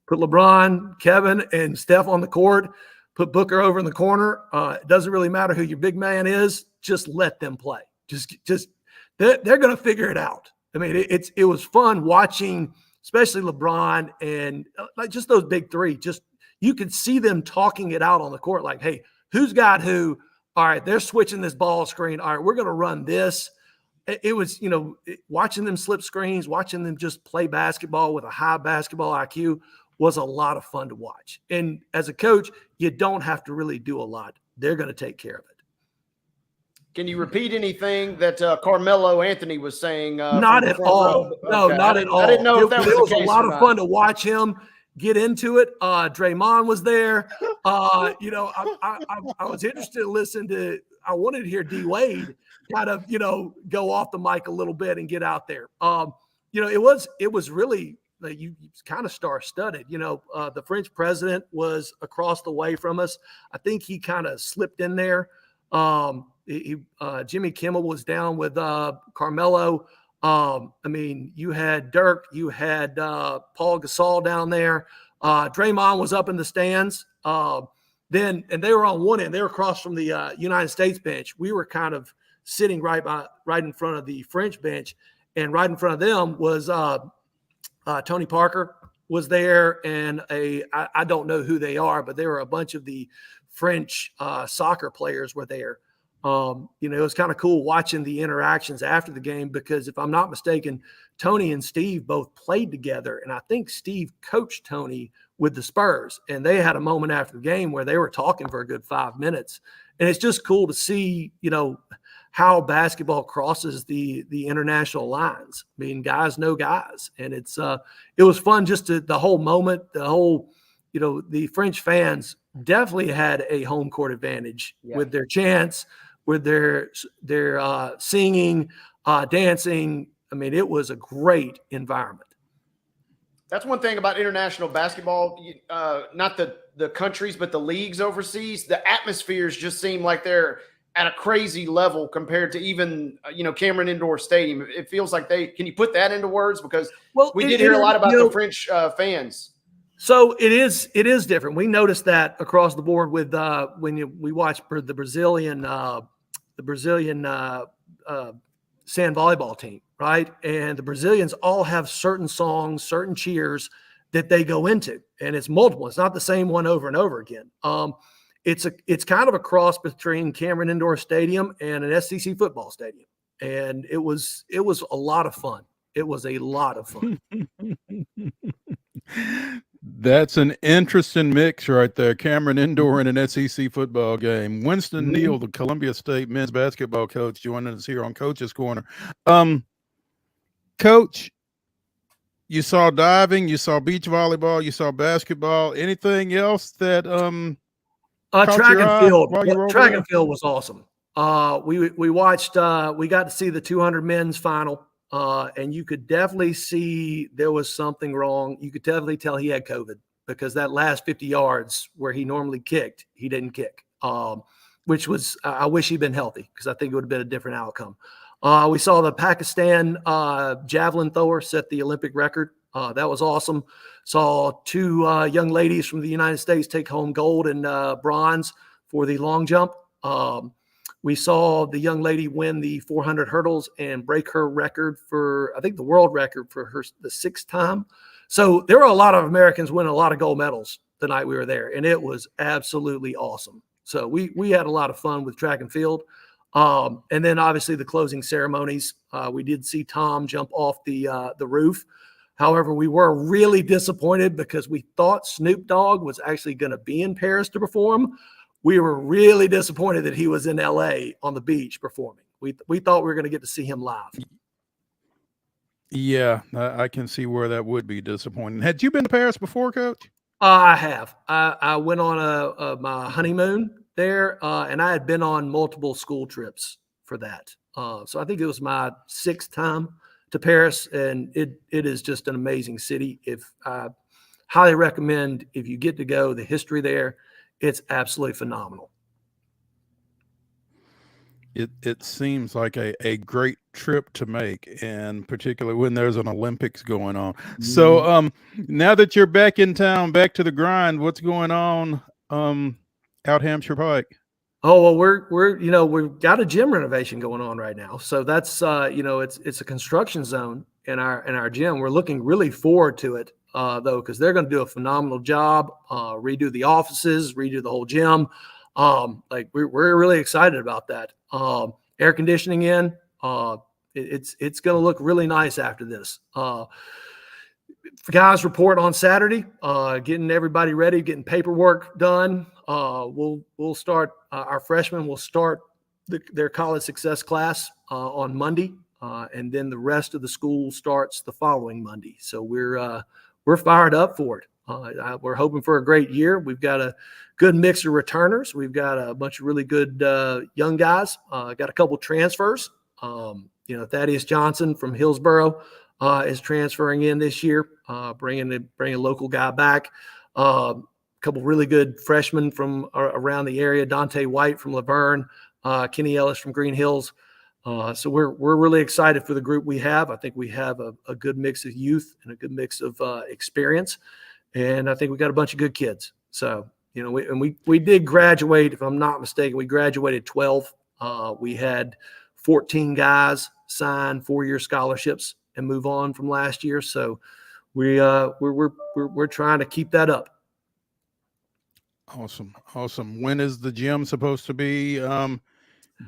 put LeBron, Kevin, and Steph on the court, put Booker over in the corner. It doesn't really matter who your big man is. Just let them play. Just they're going to figure it out. I mean, it was fun watching, especially LeBron and just those big 3. Just you could see them talking it out on the court, like, hey, who's got who? All right, they're switching this ball screen. All right, we're going to run this. It was, watching them slip screens, watching them just play basketball with a high basketball IQ was a lot of fun to watch. And as a coach, you don't have to really do a lot. They're going to take care of it. Can you repeat anything that Carmelo Anthony was saying? Not at all. No, okay. not at all. I didn't know if that was the case. It was a lot of fun to watch him get into it. Draymond was there. I was interested to listen to. I wanted to hear D Wade kind of, go off the mic a little bit and get out there. It was really you kind of star-studded. The French president was across the way from us. I think he kind of slipped in there. Jimmy Kimmel was down with Carmelo. You had Dirk, you had Paul Gasol down there. Draymond was up in the stands. And they were on one end. They were across from the United States bench. We were kind of sitting right in front of the French bench, and right in front of them was Tony Parker was there, and I don't know who they are, but there were a bunch of the French soccer players were there. It was kind of cool watching the interactions after the game because if I'm not mistaken, Tony and Steve both played together, and I think Steve coached Tony with the Spurs, and they had a moment after the game where they were talking for a good 5 minutes. And it's just cool to see, how basketball crosses the international lines. I mean, guys know guys, and it was fun just the whole moment, the whole, the French fans definitely had a home court advantage with their chants, with their singing, dancing. I mean, it was a great environment. That's one thing about international basketball, not the countries, but the leagues overseas. The atmospheres just seem like they're at a crazy level compared to even, Cameron Indoor Stadium. It feels like can you put that into words? Because we did hear a lot about the French fans. So it is different. We noticed that across the board with we watched the Brazilian sand volleyball team, right? And the Brazilians all have certain songs, certain cheers that they go into, and it's multiple. It's not the same one over and over again. It's kind of a cross between Cameron Indoor Stadium and an SEC football stadium, and it was a lot of fun. It was a lot of fun. That's an interesting mix right there. Cameron Indoor in an SEC football game. Winston Neal, the Columbia State men's basketball coach, joining us here on Coach's Corner. Coach, you saw diving, you saw beach volleyball, you saw basketball. Anything else that track and field? Track and field was awesome. We watched. We got to see the 200 men's final. And you could definitely see there was something wrong. You could definitely tell he had COVID because that last 50 yards where he normally kicked, he didn't kick, which was, I wish he'd been healthy because I think it would have been a different outcome. We saw the Pakistan javelin thrower set the Olympic record. That was awesome. Saw two young ladies from the United States take home gold and bronze for the long jump. We saw the young lady win the 400 hurdles and break her record for, I think, the world record for the 6th time. So there were a lot of Americans winning a lot of gold medals the night we were there, and it was absolutely awesome. So we had a lot of fun with track and field. And then obviously the closing ceremonies. We did see Tom jump off the roof. However, we were really disappointed because we thought Snoop Dogg was actually going to be in Paris to perform. We were really disappointed that he was in LA on the beach performing. We thought we were going to get to see him live. Yeah, I can see where that would be disappointing. Had you been to Paris before, Coach? I have. I went on my honeymoon there, and I had been on multiple school trips for that. So I think it was my 6th time to Paris, and it is just an amazing city. I highly recommend if you get to go, the history there. It's absolutely phenomenal. It seems like a great trip to make, and particularly when there's an Olympics going on. So now that you're back in town, back to the grind, what's going on out Hampshire Pike? Oh, well, we've got a gym renovation going on right now. So that's it's a construction zone in our gym. We're looking really forward to it. Though, because they're going to do a phenomenal job, redo the offices, redo the whole gym. We're really excited about that. Air conditioning in, it's going to look really nice after this. Guys report on Saturday, getting everybody ready, getting paperwork done. We'll start, our freshmen will start their college success class on Monday, and then the rest of the school starts the following Monday. So we're fired up for it. We're hoping for a great year. We've got a good mix of returners. We've got a bunch of really good young guys. Got a couple transfers. Thaddeus Johnson from Hillsboro is transferring in this year, bringing a local guy back. A couple really good freshmen from around the area. Dante White from Laverne, Kenny Ellis from Green Hills. So we're really excited for the group we have. I think we have a good mix of youth and a good mix of experience, and I think we got a bunch of good kids. So we did graduate, if I'm not mistaken, we graduated 12. We had 14 guys sign 4-year scholarships and move on from last year. So we're trying to keep that up. Awesome. When is the gym supposed to be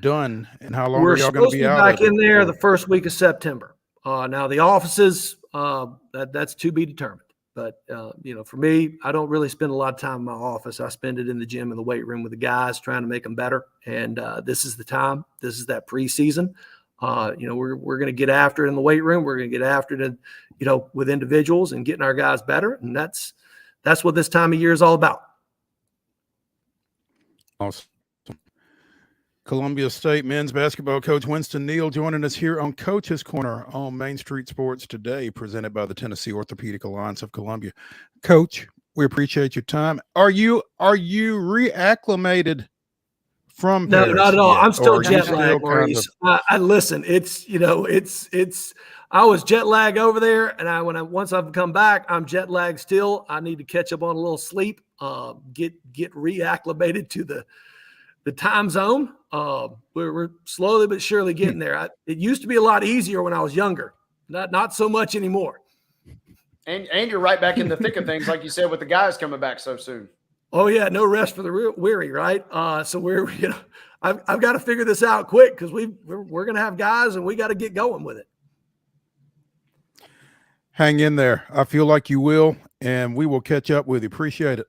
done, and how long We're are y'all going to be out? Back in there the first week of September. Now the offices, that's to be determined. But for me, I don't really spend a lot of time in my office. I spend it in the gym and the weight room with the guys, trying to make them better. And this is the time. This is that preseason. We're going to get after it in the weight room. We're going to get after it, with individuals and getting our guys better. And that's what this time of year is all about. Awesome. Columbia State men's basketball coach Winston Neal joining us here on Coach's Corner on Main Street Sports today, presented by the Tennessee Orthopedic Alliance of Columbia. Coach, we appreciate your time. Are you reacclimated from No, Paris not at all. yet, I'm still or are you jet still lagged, kind Maurice. of- I listen. It's. I was jet lagged over there, and once I've come back, I'm jet lagged still. I need to catch up on a little sleep. Get reacclimated to the time zone. We're slowly but surely getting there. It used to be a lot easier when I was younger. Not so much anymore. And you're right back in the thick of things, like you said, with the guys coming back so soon. Oh yeah, no rest for the weary, right? So I've got to figure this out quick because we're going to have guys and we got to get going with it. Hang in there. I feel like you will, and we will catch up with you. Appreciate it.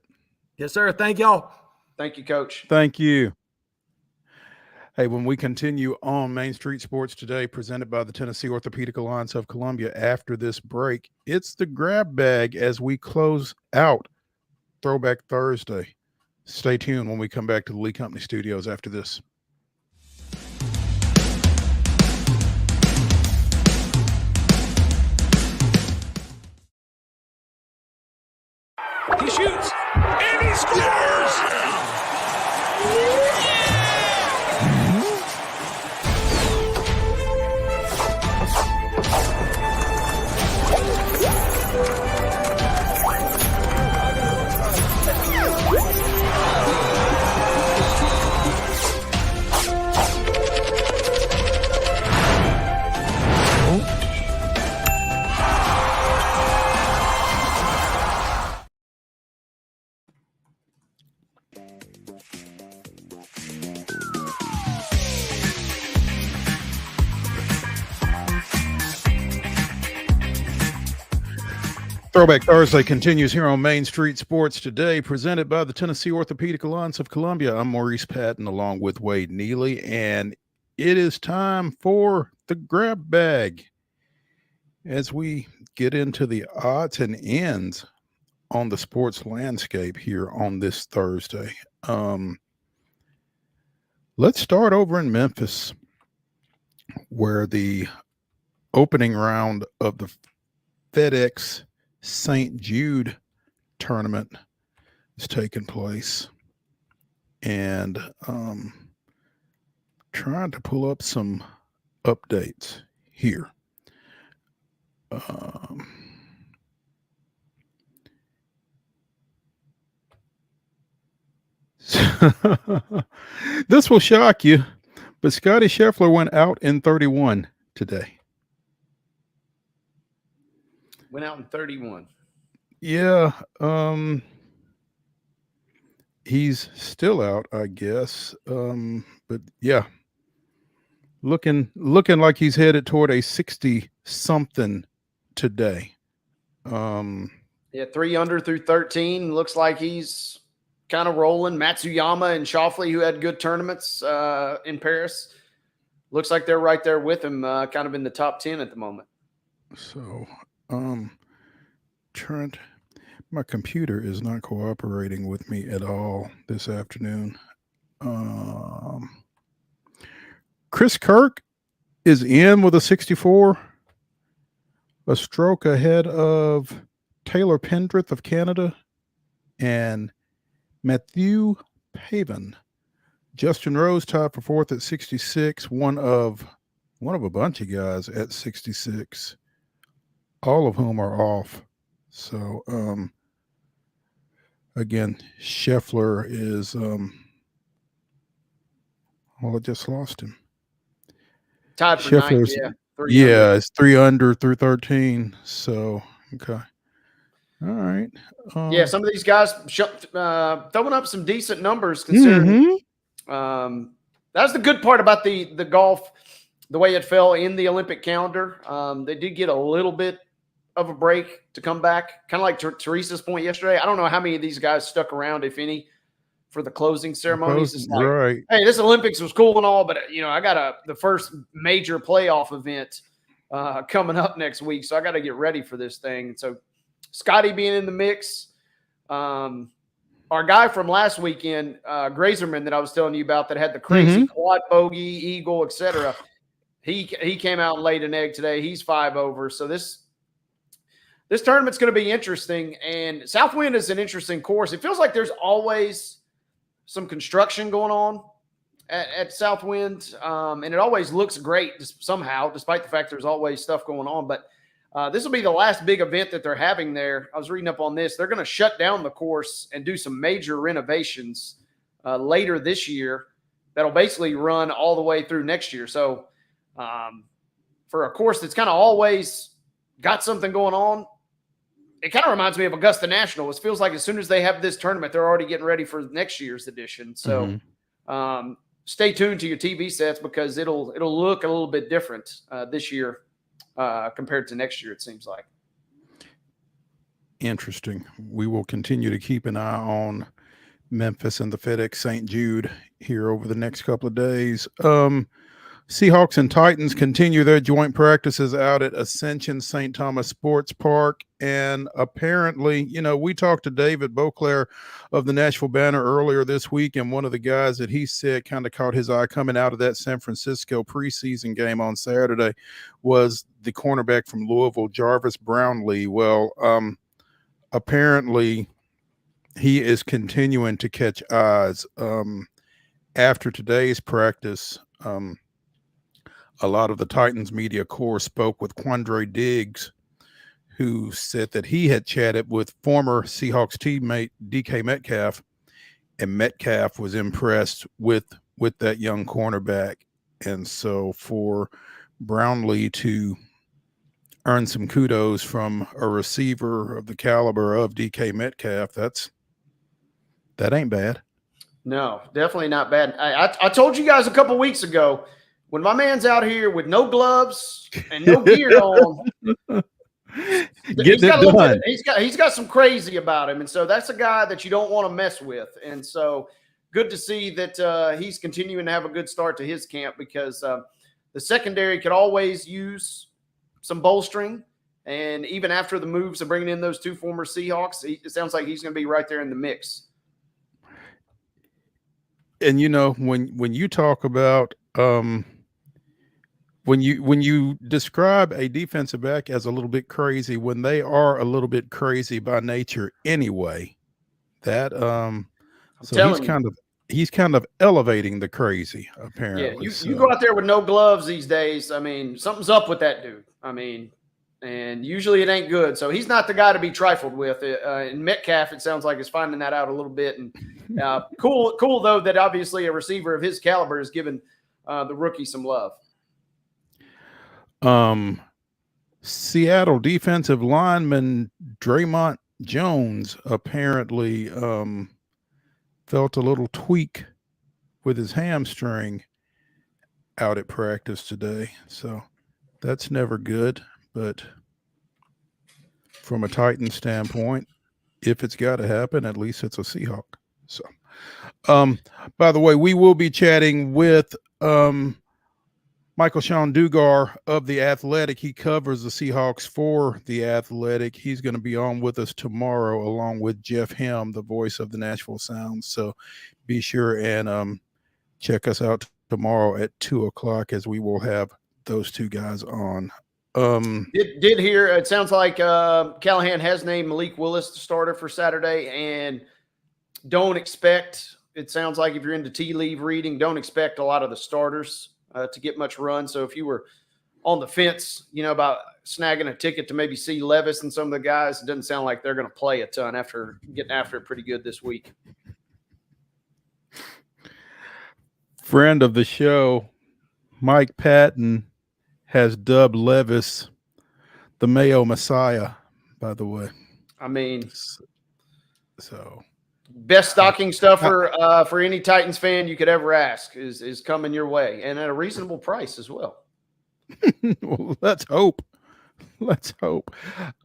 Yes, sir. Thank y'all. Thank you, Coach. Thank you. Hey, when we continue on Main Street Sports today, presented by the Tennessee Orthopedic Alliance of Columbia, after this break, it's the grab bag as we close out Throwback Thursday. Stay tuned when we come back to the Lee Company Studios after this. He shoots, and he scores! Throwback Thursday continues here on Main Street Sports today, presented by the Tennessee Orthopedic Alliance of Columbia. I'm Maurice Patton along with Wade Neely, and it is time for the grab bag as we get into the odds and ends on the sports landscape here on this Thursday. Let's start over in Memphis, where the opening round of the FedEx St. Jude tournament is taking place, and trying to pull up some updates here. This will shock you, but Scotty Scheffler went out in 31 today. Went out in 31. Yeah, he's still out, I guess. But yeah, looking like he's headed toward a 60-something today. Yeah, 3 under through 13. Looks like he's kind of rolling. Matsuyama and Schauffele, who had good tournaments in Paris, looks like they're right there with him, kind of in the top 10 at the moment. So, Trent, my computer is not cooperating with me at all this afternoon. Chris Kirk is in with a 64, a stroke ahead of Taylor Pendrith of Canada and Matthew Pavan. Justin Rose tied for fourth at 66, one of a bunch of guys at 66, all of whom are off. So, again, Scheffler is, I just lost him. Tied for Scheffler's, ninth, yeah. It's 3 under through 13. So, okay. All right. Yeah, some of these guys throwing up some decent numbers considering. That's the good part about the golf, the way it fell in the Olympic calendar. They did get a little bit of a break to come back, kind of like Teresa's point yesterday. I don't know how many of these guys stuck around, if any, for the closing ceremonies. It's like, right. Hey, this Olympics was cool and all, but I got the first major playoff event coming up next week, so I got to get ready for this thing. So Scotty being in the mix, our guy from last weekend, Grazerman, that I was telling you about, that had the crazy quad bogey, eagle, etc. He came out and laid an egg today. He's 5 over. So this tournament's going to be interesting, and Southwind is an interesting course. It feels like there's always some construction going on at Southwind, and it always looks great somehow, despite the fact there's always stuff going on. But this will be the last big event that they're having there. I was reading up on this. They're going to shut down the course and do some major renovations later this year that'll basically run all the way through next year. So for a course that's kind of always got something going on, it kind of reminds me of Augusta National. It feels like as soon as they have this tournament, they're already getting ready for next year's edition. So stay tuned to your TV sets because it'll look a little bit different this year compared to next year, it seems like. Interesting. We will continue to keep an eye on Memphis and the FedEx St. Jude here over the next couple of days. Seahawks and Titans continue their joint practices out at Ascension St. Thomas Sports Park. And apparently, we talked to David Beauclair of the Nashville Banner earlier this week, and one of the guys that he said kind of caught his eye coming out of that San Francisco preseason game on Saturday was the cornerback from Louisville, Jarvis Brownlee. Well, apparently he is continuing to catch eyes. After today's practice, a lot of the Titans media corps spoke with Quandre Diggs, who said that he had chatted with former Seahawks teammate DK Metcalf, and Metcalf was impressed with that young cornerback. And so for Brownlee to earn some kudos from a receiver of the caliber of DK Metcalf, that ain't bad. No, definitely not bad. I told you guys a couple weeks ago, when my man's out here with no gloves and no gear on, he's got some crazy about him. And so that's a guy that you don't want to mess with. And so good to see that he's continuing to have a good start to his camp because the secondary could always use some bolstering. And even after the moves of bringing in those two former Seahawks, it sounds like he's going to be right there in the mix. And, when you talk about when you describe a defensive back as a little bit crazy, when they are a little bit crazy by nature anyway, that he's kind of elevating the crazy, apparently. Yeah, you go out there with no gloves these days. I mean, something's up with that dude. I mean, and usually it ain't good. So he's not the guy to be trifled with. And Metcalf, it sounds like, is finding that out a little bit. And cool though that obviously a receiver of his caliber is giving the rookie some love. Seattle defensive lineman Draymond Jones apparently felt a little tweak with his hamstring out at practice today. So that's never good. But from a Titan standpoint, if it's got to happen, at least it's a Seahawk. So, by the way, we will be chatting with Michael Sean Dugar of The Athletic. He covers the Seahawks for The Athletic. He's going to be on with us tomorrow, along with Jeff Hem, the voice of the Nashville Sounds. So be sure and check us out tomorrow at 2:00 as we will have those two guys on. Did hear it sounds like Callahan has named Malik Willis the starter for Saturday, and don't expect, it sounds like if you're into tea leaf reading, don't expect a lot of the starters to get much run. So if you were on the fence, about snagging a ticket to maybe see Levis and some of the guys, it doesn't sound like they're going to play a ton after getting after it pretty good this week. Friend of the show, Mike Patton, has dubbed Levis the Mayo Messiah, by the way. I mean, so best stocking stuffer for any Titans fan you could ever ask is coming your way, and at a reasonable price as well. Well, let's hope. Let's hope.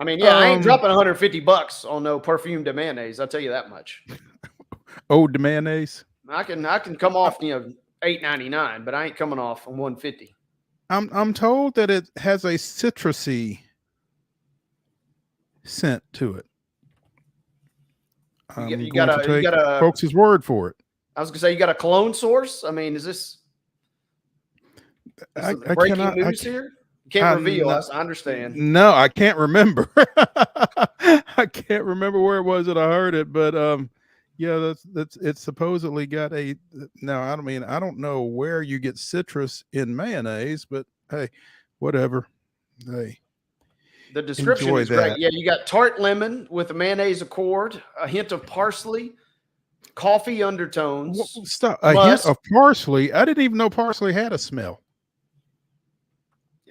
I mean, I ain't dropping $150 on no perfume de mayonnaise. I'll tell you that much. Oh, de mayonnaise. I can come off $8.99, but I ain't coming off on $150. I'm told that it has a citrusy scent to it. You got a folks' word for it. I was gonna say, you got a clone source. I mean, is this breaking news here? You can't reveal us. I understand. No, I can't remember. I can't remember where it was that I heard it, but Yeah, that's it's supposedly got a now. I mean, I don't know where you get citrus in mayonnaise, but hey, whatever. Hey, The description enjoy is great. that. Yeah, you got tart lemon with a mayonnaise accord, a hint of parsley, coffee undertones, Stop. A hint musk. of parsley. I didn't even know parsley had a smell.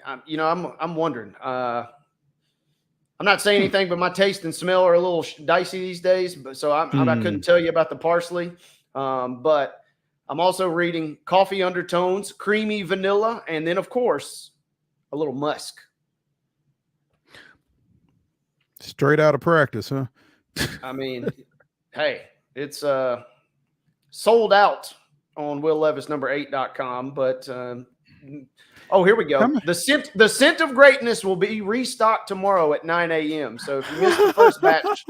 I'm wondering. I'm not saying anything, but my taste and smell are a little dicey these days. But so I couldn't tell you about the parsley. But I'm also reading coffee undertones, creamy vanilla, and then of course a little musk. Straight out of practice, huh? I mean, hey, it's sold out on willlevis8.com. But here we go. The scent of greatness will be restocked tomorrow at 9 a.m. So if you missed the first batch,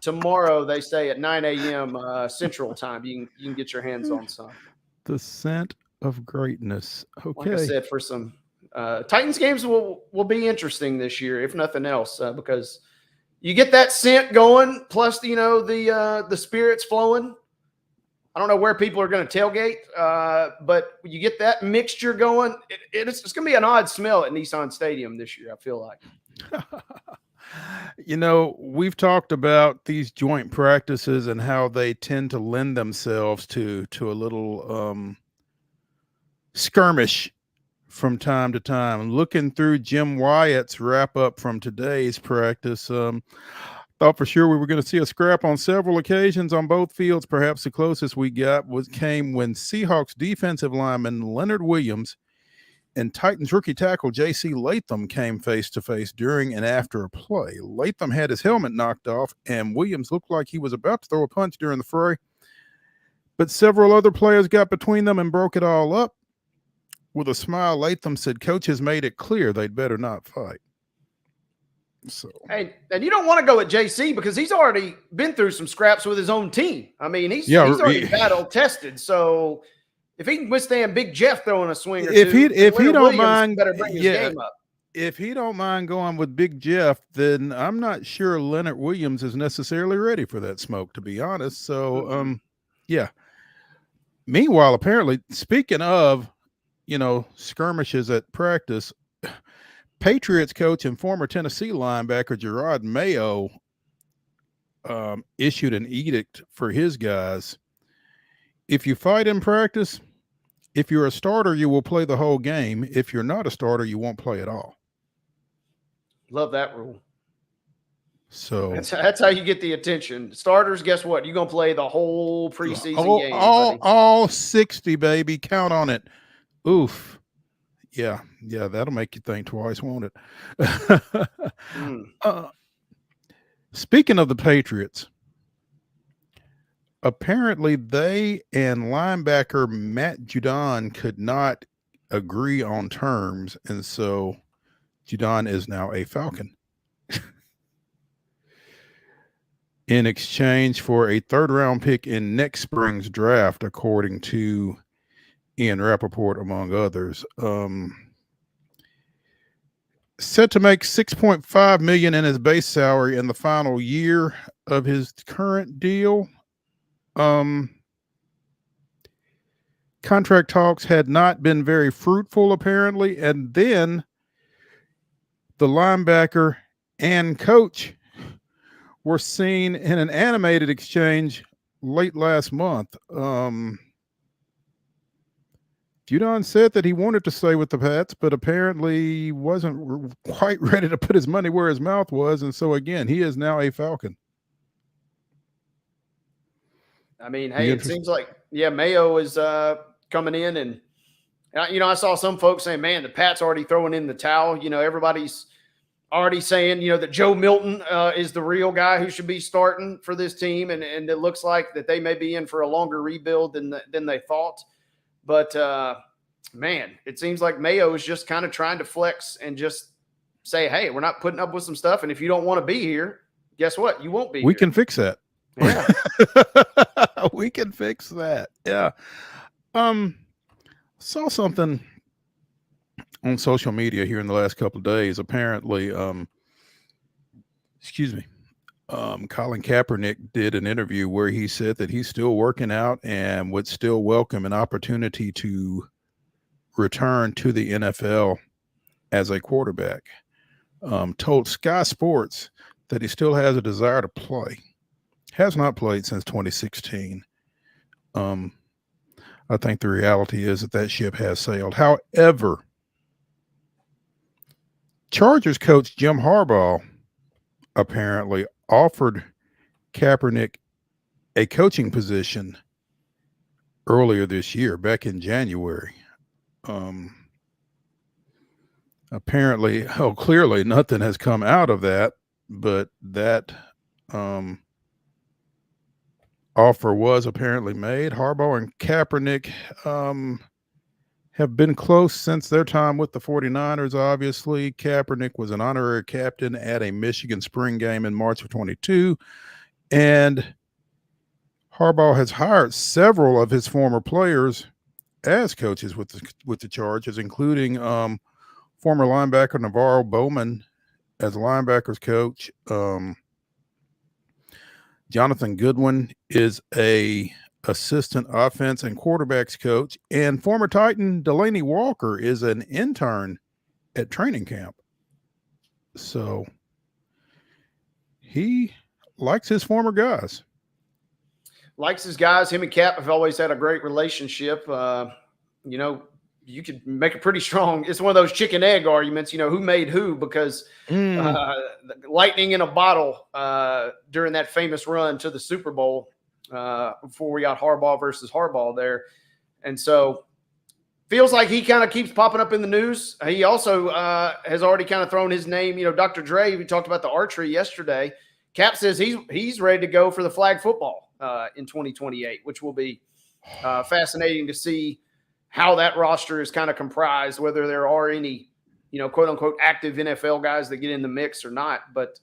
tomorrow they say at 9 a.m. Central Time, you can get your hands on some. The scent of greatness. Okay. Like I said, for some Titans games will be interesting this year, if nothing else, because you get that scent going, plus the spirits flowing. I don't know where people are going to tailgate, but you get that mixture going. It's going to be an odd smell at Nissan Stadium this year, I feel like. We've talked about these joint practices and how they tend to lend themselves to a little skirmish from time to time. Looking through Jim Wyatt's wrap up from today's practice, thought for sure we were going to see a scrap on several occasions on both fields. Perhaps the closest we got came when Seahawks defensive lineman Leonard Williams and Titans rookie tackle J.C. Latham came face-to-face during and after a play. Latham had his helmet knocked off, and Williams looked like he was about to throw a punch during the fray. But several other players got between them and broke it all up. With a smile, Latham said coach has made it clear they'd better not fight. So, and you don't want to go at JC because he's already been through some scraps with his own team. I mean, he's already battle tested. So if he can withstand Big Jeff throwing a swing or if two, he don't mind, better bring his game up. If he don't mind going with Big Jeff, then I'm not sure Leonard Williams is necessarily ready for that smoke, to be honest. So, yeah. Meanwhile, apparently, speaking of, skirmishes at practice, Patriots coach and former Tennessee linebacker Gerard Mayo issued an edict for his guys. If you fight in practice, if you're a starter, you will play the whole game. If you're not a starter, you won't play at all. Love that rule. So that's how you get the attention. Starters, guess what? You're going to play the whole preseason game. All 60, baby. Count on it. Oof. Yeah, that'll make you think twice, won't it? Speaking of the Patriots, apparently they and linebacker Matt Judon could not agree on terms, and so Judon is now a Falcon. In exchange for a third-round pick in next spring's draft, according to Ian Rappaport, among others. Set to make $6.5 million in his base salary in the final year of his current deal. Contract talks had not been very fruitful, apparently, and then the linebacker and coach were seen in an animated exchange late last month. Judon said that he wanted to stay with the Pats, but apparently wasn't quite ready to put his money where his mouth was. And so, again, he is now a Falcon. I mean, hey, it seems like, Mayo is coming in. And, I saw some folks saying, man, the Pats already throwing in the towel. Everybody's already saying, that Joe Milton is the real guy who should be starting for this team. And it looks like that they may be in for a longer rebuild than they thought. But, man, it seems like Mayo is just kind of trying to flex and just say, hey, we're not putting up with some stuff. And if you don't want to be here, guess what? You won't be We here. can fix that. Yeah. We can fix that. Yeah. Saw something on social media here in the last couple of days. Apparently, Colin Kaepernick did an interview where he said that he's still working out and would still welcome an opportunity to return to the NFL as a quarterback. Told Sky Sports that he still has a desire to play. Has not played since 2016. I think the reality is that ship has sailed. However, Chargers coach Jim Harbaugh apparently offered Kaepernick a coaching position earlier this year, back in January. Apparently, clearly nothing has come out of that, but that offer was apparently made. Harbaugh and Kaepernick have been close since their time with the 49ers, obviously. Kaepernick was an honorary captain at a Michigan spring game in March of 22, and Harbaugh has hired several of his former players as coaches with the Chargers, including former linebacker Navarro Bowman as linebackers coach. Jonathan Goodwin is a assistant offense and quarterbacks coach, and former Titan Delaney Walker is an intern at training camp. So he likes his former guys. Likes his guys. Him and Cap have always had a great relationship. You could make a pretty strong. It's one of those chicken egg arguments. Who made who? Because lightning in a bottle during that famous run to the Super Bowl before we got Harbaugh versus Harbaugh there, and so feels like he kind of keeps popping up in the news. He also has already kind of thrown his name. Dr. Dre. We talked about the archery yesterday. Cap says he's ready to go for the flag football in 2028, which will be fascinating to see how that roster is kind of comprised, whether there are any, quote unquote, active NFL guys that get in the mix or not. But,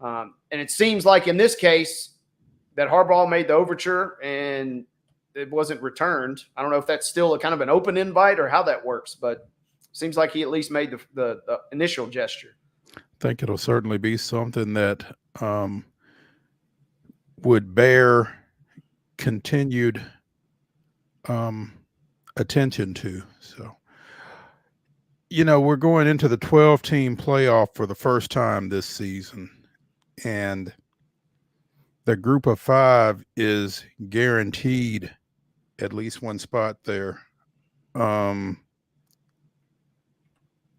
and it seems like in this case that Harbaugh made the overture and it wasn't returned. I don't know if that's still a kind of an open invite or how that works, but it seems like he at least made the initial gesture. I think it'll certainly be something that would bear continued attention to. So, we're going into the 12-team playoff for the first time this season, and the group of 5 is guaranteed at least one spot there. And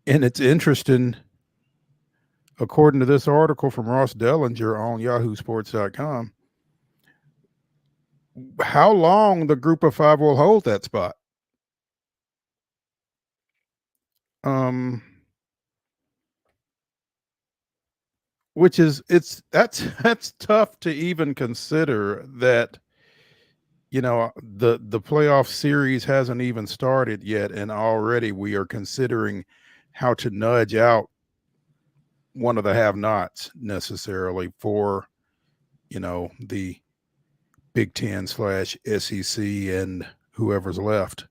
it's interesting, according to this article from Ross Dellinger on yahoosports.com, how long the group of 5 will hold that spot. Which is that's tough to even consider that, the playoff series hasn't even started yet, and already we are considering how to nudge out one of the have-nots necessarily for, the Big Ten / SEC and whoever's left.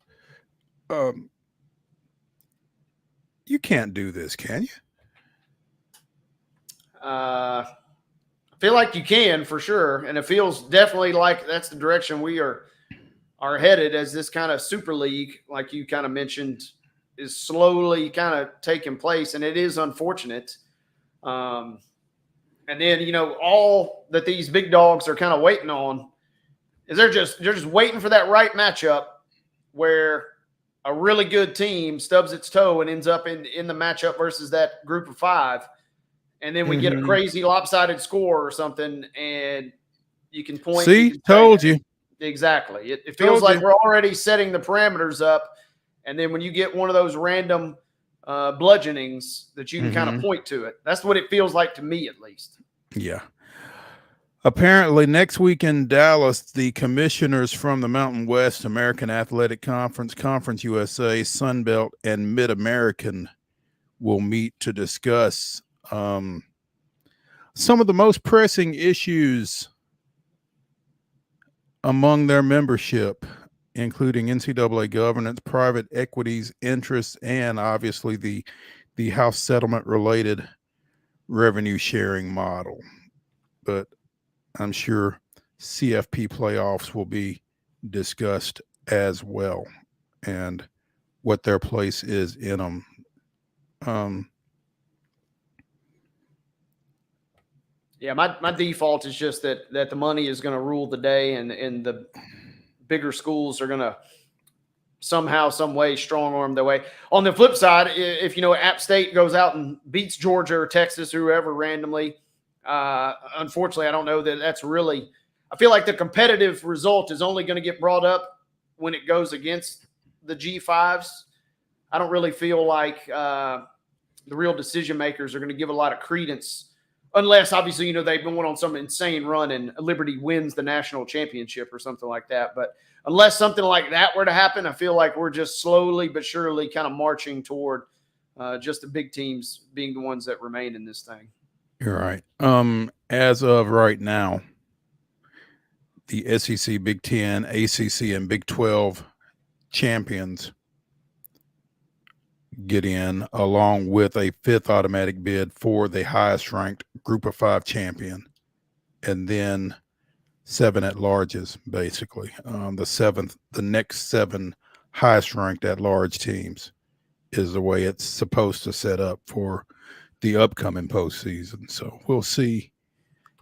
You can't do this, can you? I feel like you can for sure, and it feels definitely like that's the direction we are headed, as this kind of super league, like you kind of mentioned, is slowly kind of taking place, and it is unfortunate. And then all that these big dogs are kind of waiting on is they're just waiting for that right matchup where a really good team stubs its toe and ends up in the matchup versus that group of 5. And then we get a crazy lopsided score or something, and you can point. See, told you. Exactly. It feels like we're already setting the parameters up. And then when you get one of those random bludgeonings that you can kind of point to it, that's what it feels like to me, at least. Yeah. Apparently next week in Dallas, the commissioners from the Mountain West, American Athletic Conference, Conference USA, Sun Belt, and Mid-American will meet to discuss some of the most pressing issues among their membership, including NCAA governance, private equities, interests, and obviously the House settlement related revenue sharing model. but I'm sure CFP playoffs will be discussed as well, and what their place is in them. Yeah, my default is just that the money is going to rule the day, and the bigger schools are going to somehow, some way, strong arm their way. On the flip side, if App State goes out and beats Georgia or Texas or whoever randomly, unfortunately, I don't know that that's really. I feel like the competitive result is only going to get brought up when it goes against the G5s. I don't really feel like the real decision makers are going to give a lot of credence. Unless, obviously, they've been on some insane run and Liberty wins the national championship or something like that. But unless something like that were to happen, I feel like we're just slowly but surely kind of marching toward just the big teams being the ones that remain in this thing. You're right. As of right now, the SEC, Big Ten, ACC, and Big 12 champions get in, along with a 5th automatic bid for the highest ranked group of 5 champion, and then 7 at larges, basically. The next 7 highest ranked at large teams is the way it's supposed to set up for the upcoming postseason. So we'll see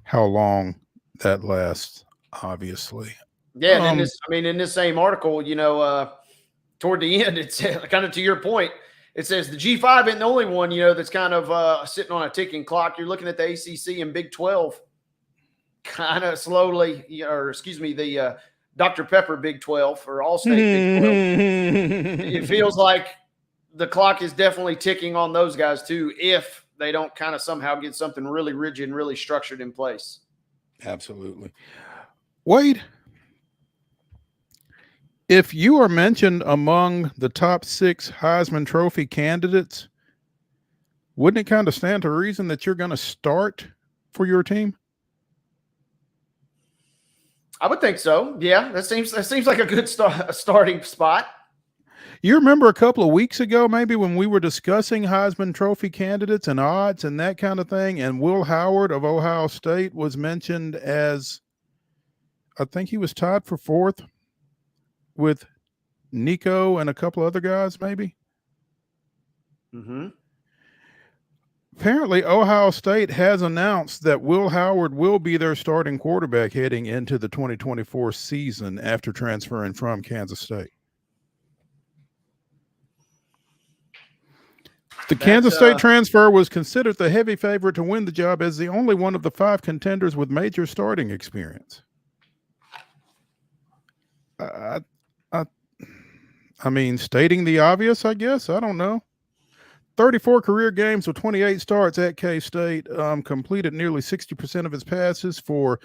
how long that lasts, obviously. Yeah. And in this same article, toward the end, it's kind of to your point. It says the G5 isn't the only one, that's kind of sitting on a ticking clock. You're looking at the ACC and Big 12 kind of slowly, the Dr. Pepper Big 12 or All-State Big 12. It feels like the clock is definitely ticking on those guys too, if they don't kind of somehow get something really rigid and really structured in place. Absolutely. Wade, if you are mentioned among the top 6 Heisman Trophy candidates, wouldn't it kind of stand to reason that you're going to start for your team? I would think so. Yeah, that seems like a good starting spot. You remember a couple of weeks ago, maybe, when we were discussing Heisman Trophy candidates and odds and that kind of thing, and Will Howard of Ohio State was mentioned as, I think he was tied for 4th with Nico and a couple other guys, maybe. Mm-hmm. Apparently, Ohio State has announced that Will Howard will be their starting quarterback heading into the 2024 season after transferring from Kansas State. The Kansas State transfer was considered the heavy favorite to win the job as the only one of the 5 contenders with major starting experience. I mean, stating the obvious, I guess. I don't know. 34 career games with 28 starts at K-State, completed nearly 60% of his passes for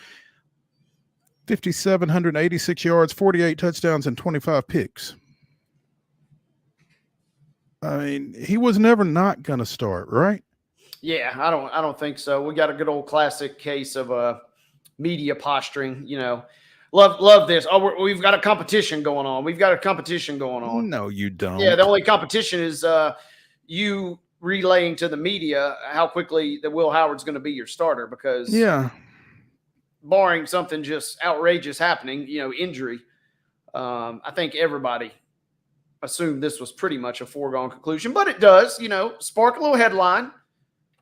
5,786 yards, 48 touchdowns, and 25 picks. I mean, he was never not going to start, right? Yeah, I don't think so. We got a good old classic case of media posturing, Love this. Oh, we've got a competition going on. No, you don't. Yeah, the only competition is you relaying to the media how quickly that Will Howard's going to be your starter, because barring something just outrageous happening, injury, I think everybody assumed this was pretty much a foregone conclusion. But it does, spark a little headline.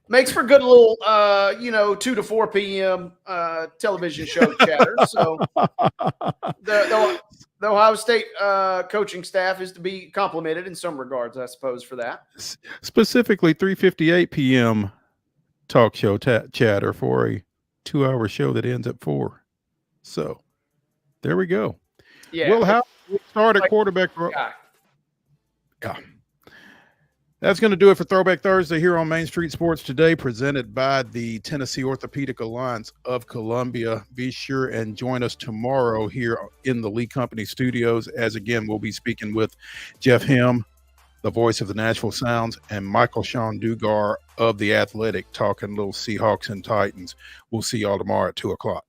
Makes for good little, 2 to 4 p.m. Television show chatter. So the Ohio State coaching staff is to be complimented in some regards, I suppose, for that. Specifically, 3:58 p.m. talk show chatter for a 2-hour show that ends at 4. So there we go. Yeah. Will Howard start at quarterback. Yeah. That's going to do it for Throwback Thursday here on Main Street Sports Today, presented by the Tennessee Orthopedic Alliance of Columbia. Be sure and join us tomorrow here in the Lee Company studios, as again, we'll be speaking with Jeff Hem, the voice of the Nashville Sounds, and Michael Sean Dugar of The Athletic, talking little Seahawks and Titans. We'll see y'all tomorrow at 2 o'clock.